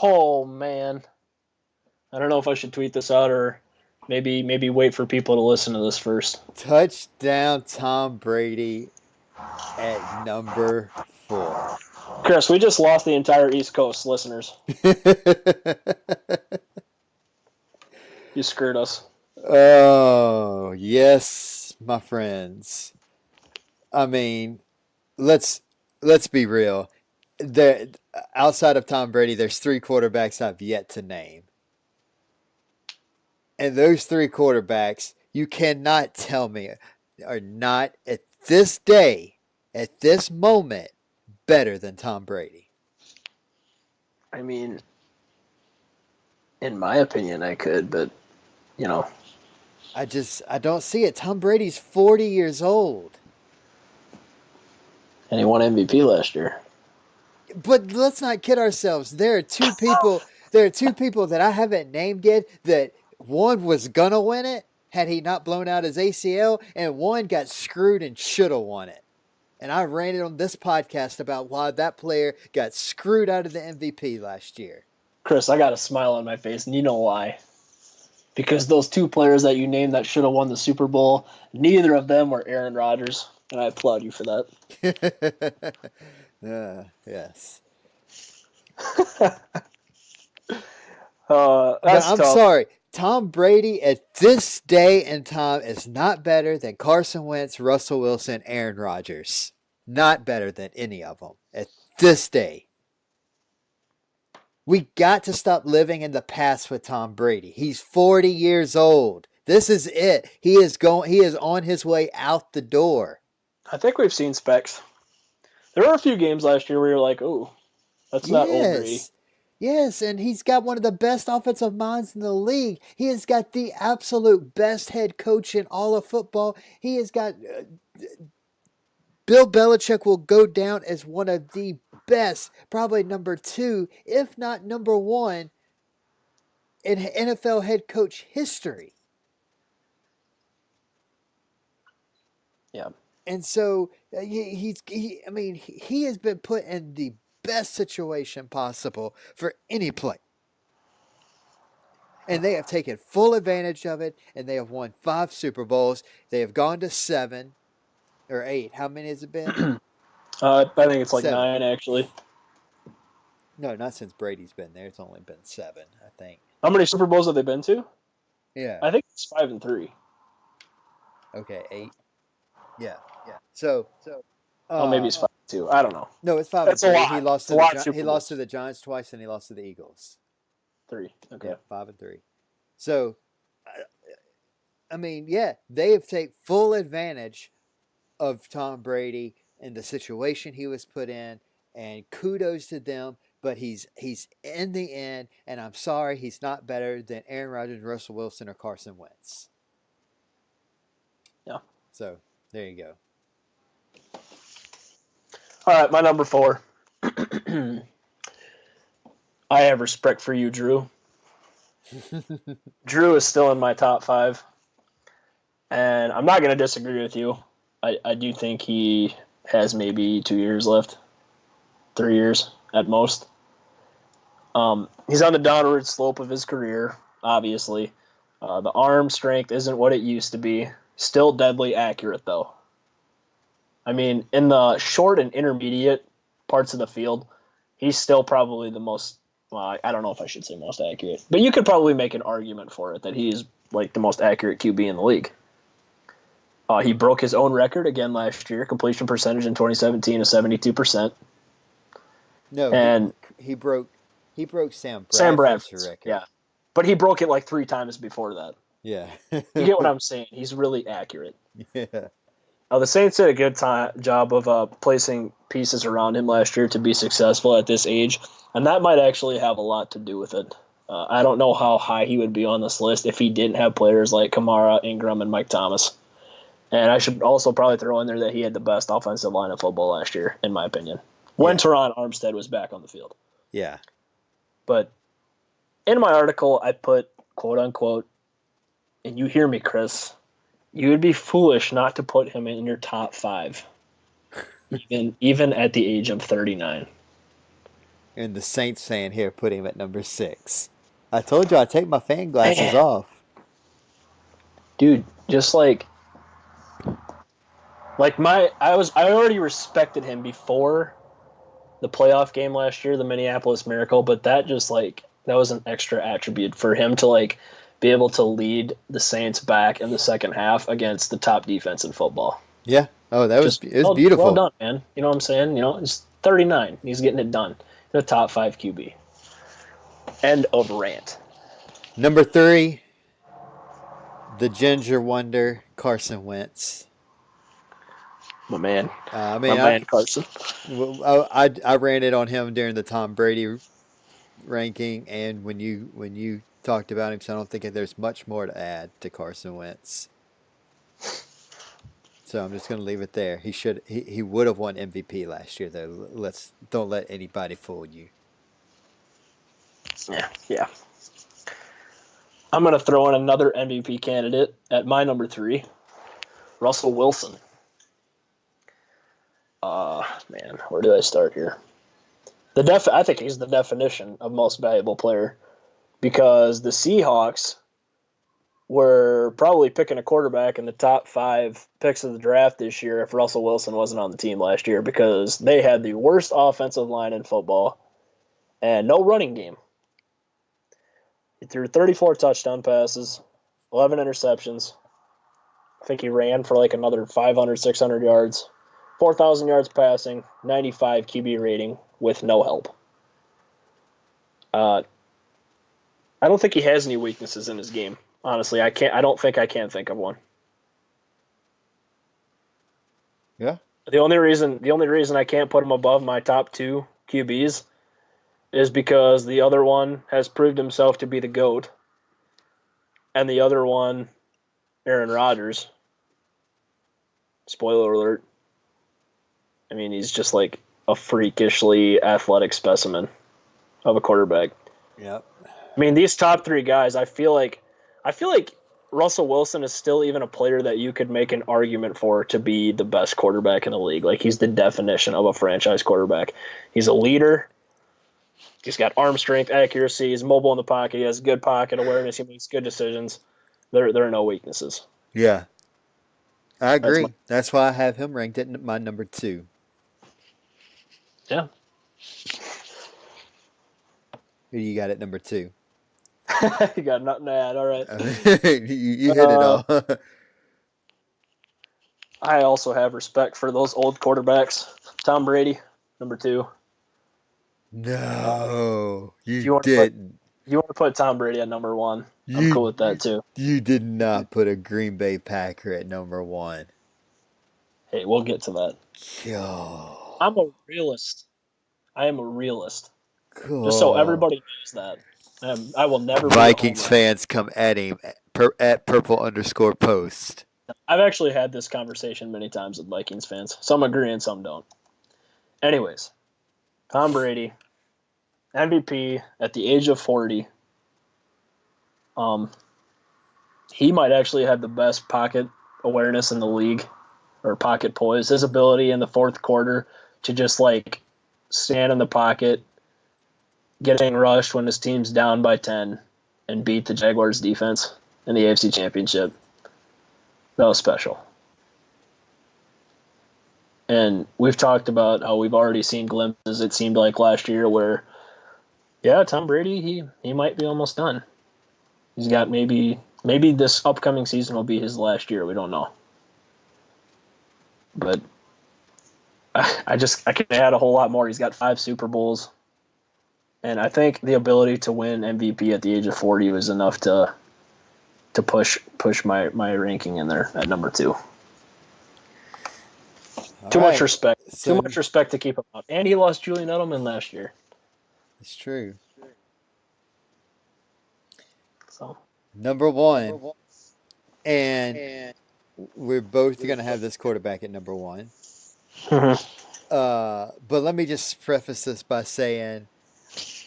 Oh, man. I don't know if I should tweet this out or maybe wait for people to listen to this first. Touchdown Tom Brady at number 4. Chris, we just lost the entire East Coast listeners. You screwed us. Oh, yes, my friends. I mean, let's be real. Outside of Tom Brady, there's 3 quarterbacks I've yet to name. And those 3 quarterbacks, you cannot tell me, are not at this day, at this moment, better than Tom Brady. I mean, in my opinion, I could, but, you know. I don't see it. Tom Brady's 40 years old. And he won MVP last year. But let's not kid ourselves. There are 2 people that I haven't named yet that one was going to win it had he not blown out his ACL, and one got screwed and should have won it. And I ranted on this podcast about why that player got screwed out of the MVP last year. Chris, I got a smile on my face, and you know why. Because those 2 players that you named that should have won the Super Bowl, neither of them were Aaron Rodgers, and I applaud you for that. Yes. That's I'm tough. sorry. Tom Brady at this day and time is not better than Carson Wentz, Russell Wilson, Aaron Rodgers. Not better than any of them at this day. We got to stop living in the past with Tom Brady. He's 40 years old. This is it. He is on his way out the door. I think we've seen specs. There were a few games last year where you're like, "Oh, that's not old Brady." Yes, and he's got one of the best offensive minds in the league. He has got the absolute best head coach in all of football. He has got Bill Belichick will go down as one of the best, probably number 2, if not number 1, in NFL head coach history. Yeah. And so he has been put in the best situation possible for any play. And they have taken full advantage of it, and they have won 5 Super Bowls. They have gone to 7 or 8. How many has it been? I think it's like 7. 9, actually. No, not since Brady's been there. It's only been 7, I think. How many Super Bowls have they been to? Yeah. I think it's 5 and 3. Okay, 8. Yeah. So. Maybe it's 5 and 2. I don't know. No, it's 5 That's and 3. a lot. He lost to the Giants twice, and he lost to the Eagles. 3. Okay. Yeah, 5 and 3. So, they have taken full advantage of Tom Brady and the situation he was put in, and kudos to them. But he's in the end, and I'm sorry, he's not better than Aaron Rodgers, Russell Wilson, or Carson Wentz. Yeah. So there you go. All right, my number 4. I have respect for you, Drew. Drew is still in my top 5, and I'm not going to disagree with you. I do think he has maybe 2 years left, 3 years at most. He's on the downward slope of his career, obviously. The arm strength isn't what it used to be. Still deadly accurate, though. I mean, in the short and intermediate parts of the field, he's still probably the most, well, I don't know if I should say most accurate, but you could probably make an argument for it that he's like the most accurate QB in the league. He broke his own record again last year, completion percentage in 2017 of 72%. No, and he broke Sam Bradford's record. Yeah, but he broke it like 3 times before that. Yeah. You get what I'm saying? He's really accurate. Yeah. The Saints did a good job of placing pieces around him last year to be successful at this age, and that might actually have a lot to do with it. I don't know how high he would be on this list if he didn't have players like Kamara, Ingram, and Mike Thomas. And I should also probably throw in there that he had the best offensive line of football last year, in my opinion, when Teron Armstead was back on the field. Yeah. But in my article, I put, quote unquote, and you hear me, Chris, you would be foolish not to put him in your top 5, even at the age of 39. And the Saints fan here put him at number 6. I told you I'd take my fan glasses off. Dude, just I already respected him before the playoff game last year, the Minneapolis Miracle, but that was an extra attribute for him to be able to lead the Saints back in the second half against the top defense in football. Yeah. Oh, it was beautiful. Well done, man. You know what I'm saying? He's 39. He's getting it done. The top 5 QB. End of rant. Number 3, the Ginger Wonder, Carson Wentz. My man. My man Carson. I ran it on him during the Tom Brady ranking, and when you talked about him, so I don't think there's much more to add to Carson Wentz. So I'm just going to leave it there. He would have won MVP last year, though. Don't let anybody fool you. Yeah. I'm going to throw in another MVP candidate at my number 3, Russell Wilson. Man, where do I start here? I think he's the definition of most valuable player, because the Seahawks were probably picking a quarterback in the top 5 picks of the draft this year if Russell Wilson wasn't on the team last year, because they had the worst offensive line in football and no running game. He threw 34 touchdown passes, 11 interceptions. I think he ran for another 500, 600 yards, 4,000 yards passing, 95 QB rating, with no help. I don't think he has any weaknesses in his game. Honestly, I don't think I can think of one. Yeah. The only reason I can't put him above my top 2 QBs is because the other one has proved himself to be the GOAT, and the other one, Aaron Rodgers. Spoiler alert. I mean, he's just like a freakishly athletic specimen of a quarterback. Yep. I mean, these top 3 guys, I feel like Russell Wilson is still even a player that you could make an argument for to be the best quarterback in the league. Like, he's the definition of a franchise quarterback. He's a leader. He's got arm strength, accuracy. He's mobile in the pocket. He has good pocket awareness. He makes good decisions. There are no weaknesses. Yeah. I agree. That's why I have him ranked at my number 2. Yeah. Who do you got at number 2? You got nothing to add. All right. you hit it all. I also have respect for those old quarterbacks. Tom Brady, number 2. No, you You want didn't. You want to put Tom Brady at number 1? I'm cool with that too. You did not put a Green Bay Packer at number 1. Hey, we'll get to that. God. I'm a realist. I am a realist. God. Just so everybody knows that. I will never be a Vikings homer. fans come at him at purple_post. I've actually had this conversation many times with Vikings fans. Some agree and some don't. Anyways, Tom Brady, MVP at the age of 40. He might actually have the best pocket awareness in the league, or pocket poise. His ability in the fourth quarter to just like stand in the pocket, getting rushed when his team's down by 10, and beat the Jaguars defense in the AFC Championship. That was special. And we've talked about how we've already seen glimpses, it seemed like last year, where, yeah, Tom Brady, he might be almost done. He's got maybe this upcoming season will be his last year. We don't know. But I can add a whole lot more. He's got 5 Super Bowls. And I think the ability to win MVP at the age of 40 was enough to push my ranking in there at number 2. Too much respect. So, Too much respect to keep him up. And he lost Julian Edelman last year. It's true. So Number 1. And we're both going to have this quarterback at number 1. But let me just preface this by saying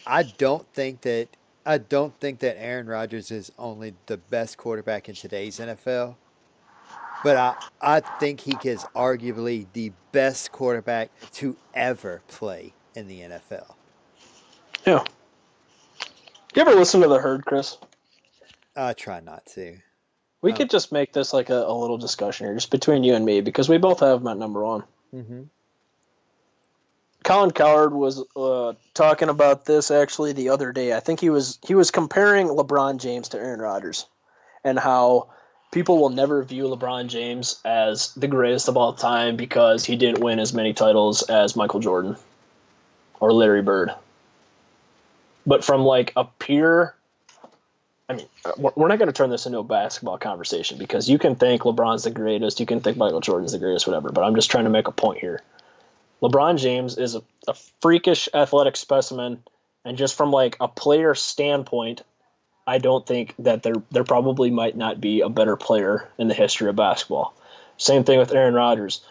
I don't think that Aaron Rodgers is only the best quarterback in today's NFL. But I think he is arguably the best quarterback to ever play in the NFL. yeah. You ever listen to The Herd, Chris? I try not to. We could just make this like a little discussion here, just between you and me, because we both have him at number 1. Mm-hmm. Colin Cowherd was talking about this actually the other day. I think he was comparing LeBron James to Aaron Rodgers, and how people will never view LeBron James as the greatest of all time because he didn't win as many titles as Michael Jordan or Larry Bird. But from like a pure, I mean, we're not going to turn this into a basketball conversation, because you can think LeBron's the greatest, you can think Michael Jordan's the greatest, whatever, but I'm just trying to make a point here. LeBron James is a freakish athletic specimen, and just from like a player standpoint, I don't think that there probably might not be a better player in the history of basketball. Same thing with Aaron Rodgers.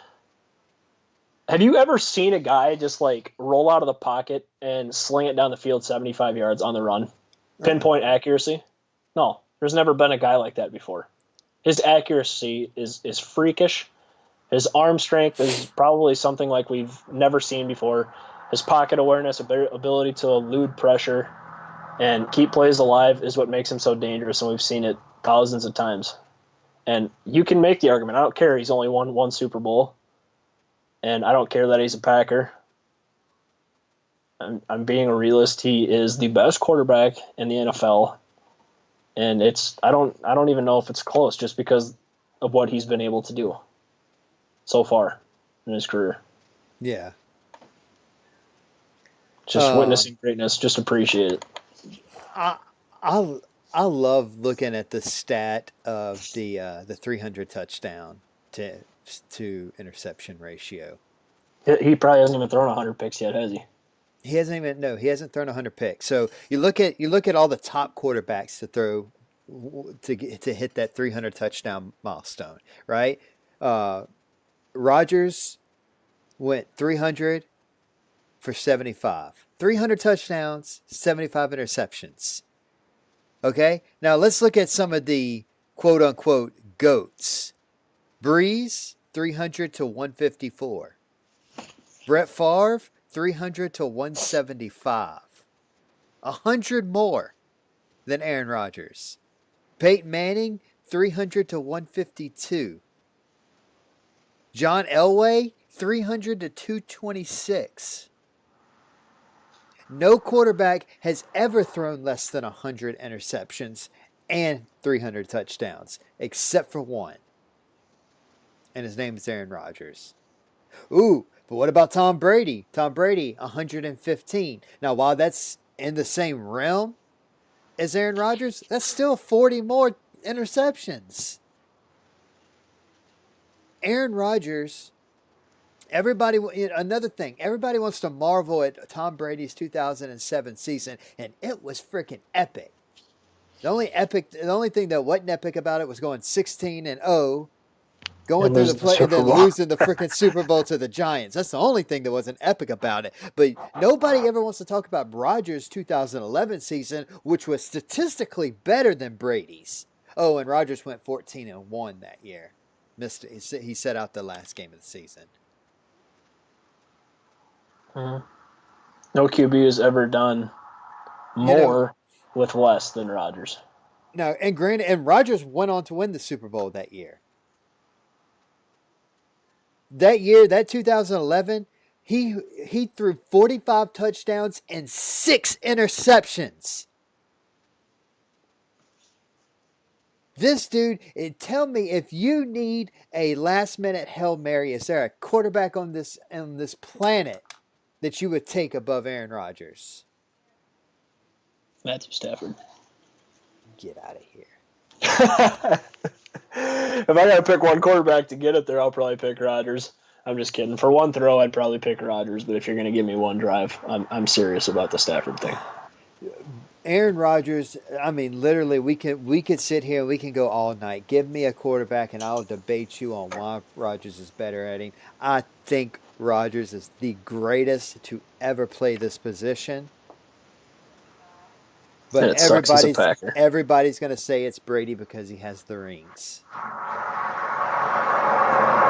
Have you ever seen a guy just like roll out of the pocket and sling it down the field 75 yards on the run? Pinpoint accuracy? No, there's never been a guy like that before. His accuracy is freakish. His arm strength is probably something like we've never seen before. His pocket awareness, ability to elude pressure and keep plays alive is what makes him so dangerous, and we've seen it thousands of times. And you can make the argument. I don't care. He's only won 1 Super Bowl, and I don't care that he's a Packer. I'm being a realist. He is the best quarterback in the NFL, and I don't even know if it's close, just because of what he's been able to do so far in his career. Yeah. Just witnessing greatness. Just appreciate it. I I love looking at the stat of the 300 touchdown to interception ratio. He probably hasn't even thrown 100 picks yet, has he? He hasn't thrown 100 picks. So you look at all the top quarterbacks to throw to hit that 300 touchdown milestone, right? Rodgers went 300 for 75. 300 touchdowns, 75 interceptions. Okay? Now let's look at some of the quote unquote GOATs. Breeze, 300 to 154. Brett Favre, 300 to 175. 100 more than Aaron Rodgers. Peyton Manning, 300 to 152. John Elway, 300 to 226. No quarterback has ever thrown less than 100 interceptions and 300 touchdowns, except for one. And his name is Aaron Rodgers. Ooh, but what about Tom Brady? Tom Brady, 115. Now, while that's in the same realm as Aaron Rodgers, that's still 40 more interceptions. Aaron Rodgers, another thing, everybody wants to marvel at Tom Brady's 2007 season, and it was freaking epic. The only thing that wasn't epic about it was going 16-0, going through the play, and then losing the freaking Super Bowl to the Giants. That's the only thing that wasn't epic about it. But nobody ever wants to talk about Rodgers' 2011 season, which was statistically better than Brady's. Oh, and Rodgers went 14-1 that year. He set out the last game of the season. Mm-hmm. No QB has ever done more with less than Rodgers. No, and Rodgers went on to win the Super Bowl that year. That year, that 2011, he threw 45 touchdowns and 6 interceptions. This dude, tell me, if you need a last-minute Hail Mary, is there a quarterback on this planet that you would take above Aaron Rodgers? Matthew Stafford. Get out of here. If I got to pick one quarterback to get it there, I'll probably pick Rodgers. I'm just kidding. For one throw, I'd probably pick Rodgers, but if you're going to give me one drive, I'm serious about the Stafford thing. Aaron Rodgers, I mean, literally, we could sit here and we can go all night. Give me a quarterback, and I'll debate you on why Rodgers is better at him. I think Rodgers is the greatest to ever play this position. But everybody's going to say it's Brady because he has the rings.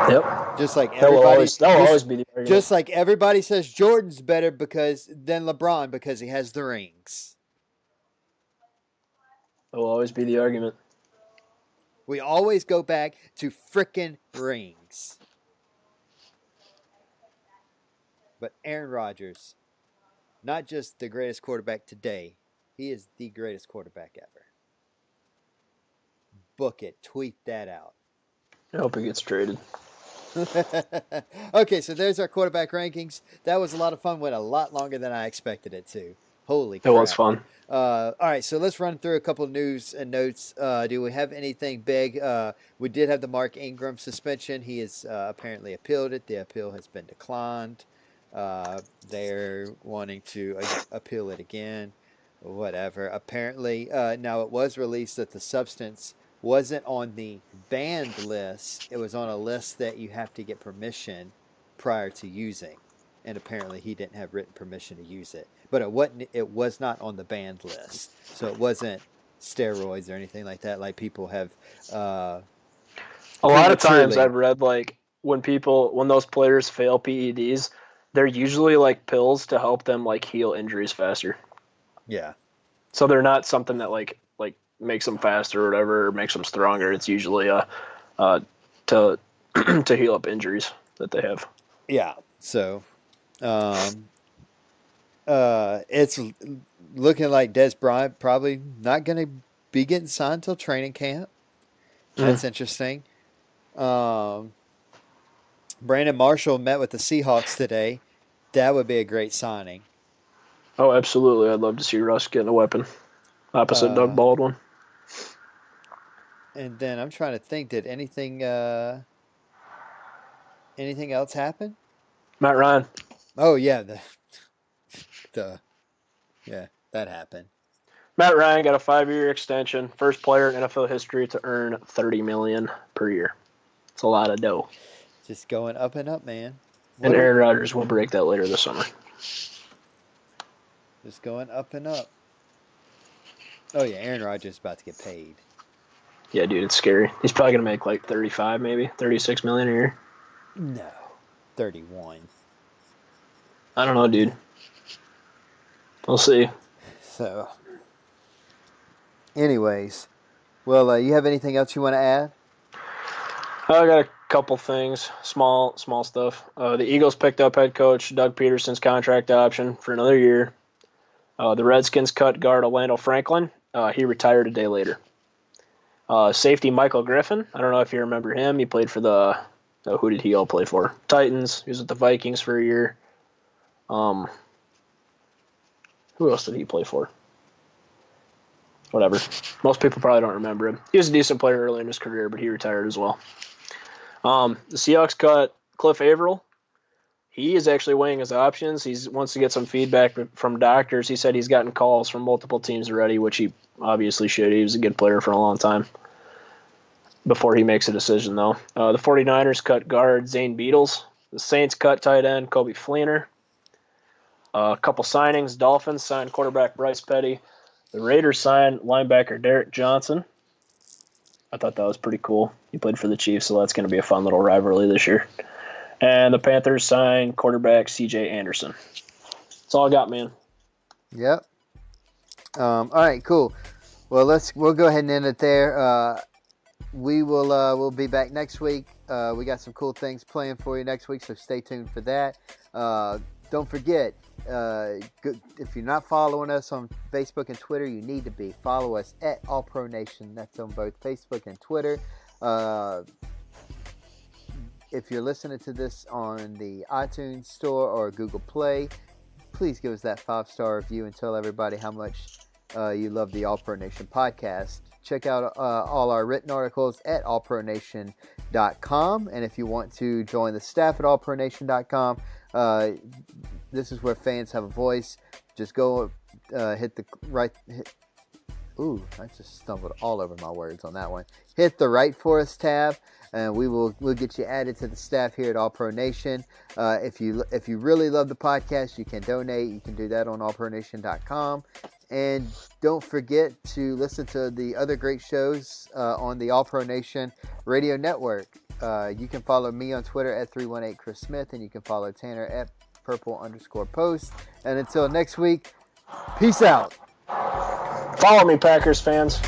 Yep. Just like everybody, that'll always be the argument. Just like everybody says Jordan's better than LeBron because he has the rings. That will always be the argument. We always go back to frickin' rings. But Aaron Rodgers, not just the greatest quarterback today, he is the greatest quarterback ever. Book it. Tweet that out. I hope he gets traded. Okay, so there's our quarterback rankings. That was a lot of fun. Went a lot longer than I expected it to. Holy crap. It was fun. All right, so let's run through a couple of news and notes. Do we have anything big? We did have the Mark Ingram suspension. He has apparently appealed it. The appeal has been declined. They're wanting to appeal it again. Whatever. Apparently, now it was released that the substance wasn't on the banned list. It was on a list that you have to get permission prior to using. And apparently he didn't have written permission to use it. But it was not on the banned list. So it wasn't steroids or anything like that, like people have a lot of times I've read, like, when those players fail PEDs, they're usually like pills to help them like heal injuries faster. Yeah. So they're not something that like makes them faster or whatever, or makes them stronger. It's usually to heal up injuries that they have. Yeah. So it's looking like Des Bryant probably not going to be getting signed until training camp. That's interesting. Brandon Marshall met with the Seahawks today. That would be a great signing. Oh, absolutely. I'd love to see Russ getting a weapon opposite Doug Baldwin. And then I'm trying to think, did anything else happen? Matt Ryan. Oh yeah, that happened. Matt Ryan got a 5-year extension. First player in NFL history to earn $30 million per year. It's a lot of dough. Just going up and up, man. And Aaron Rodgers will break that later this summer. Just going up and up. Oh yeah, Aaron Rodgers is about to get paid. Yeah, dude, it's scary. He's probably gonna make like 35, maybe 36 million a year. No, 31. I don't know, dude. We'll see. So, anyways, well, you have anything else you want to add? I got a couple things, small stuff. The Eagles picked up head coach Doug Peterson's contract option for another year. The Redskins cut guard Orlando Franklin. He retired a day later. Safety Michael Griffin. I don't know if you remember him. He played for the who did he all play for? Titans. He was with the Vikings for a year. Who else did he play for? Whatever. Most people probably don't remember him. He was a decent player early in his career, but he retired as well. The Seahawks cut Cliff Averill. He is actually weighing his options. He wants to get some feedback from doctors. He said he's gotten calls from multiple teams already, which he obviously should. He was a good player for a long time before he makes a decision, though. The 49ers cut guard Zane Beadles. The Saints cut tight end Kobe Fleener. A couple signings. Dolphins signed quarterback Bryce Petty. The Raiders signed linebacker Derek Johnson. I thought that was pretty cool. He played for the Chiefs, so that's going to be a fun little rivalry this year. And the Panthers signed quarterback C.J. Anderson. That's all I got, man. Yep. All right, cool. Well, we'll go ahead and end it there. We'll be back next week. We got some cool things planned for you next week, so stay tuned for that. Don't forget, if you're not following us on Facebook and Twitter, you need to be. Follow us at All Pro Nation. That's on both Facebook and Twitter. If you're listening to this on the iTunes Store or Google Play, please give us that 5-star review and tell everybody how much you love the All Pro Nation podcast. Check out all our written articles at allpronation.com. And if you want to join the staff at allpronation.com, this is where fans have a voice. Just go hit the right... Ooh, I just stumbled all over my words on that one. Hit the Write For Us tab, and we'll get you added to the staff here at All Pro Nation. If you really love the podcast, you can donate. You can do that on allpronation.com. And don't forget to listen to the other great shows on the All Pro Nation Radio Network. You can follow me on Twitter at 318Chris Smith, and you can follow Tanner at purple_post. And until next week, peace out. Follow me, Packers fans.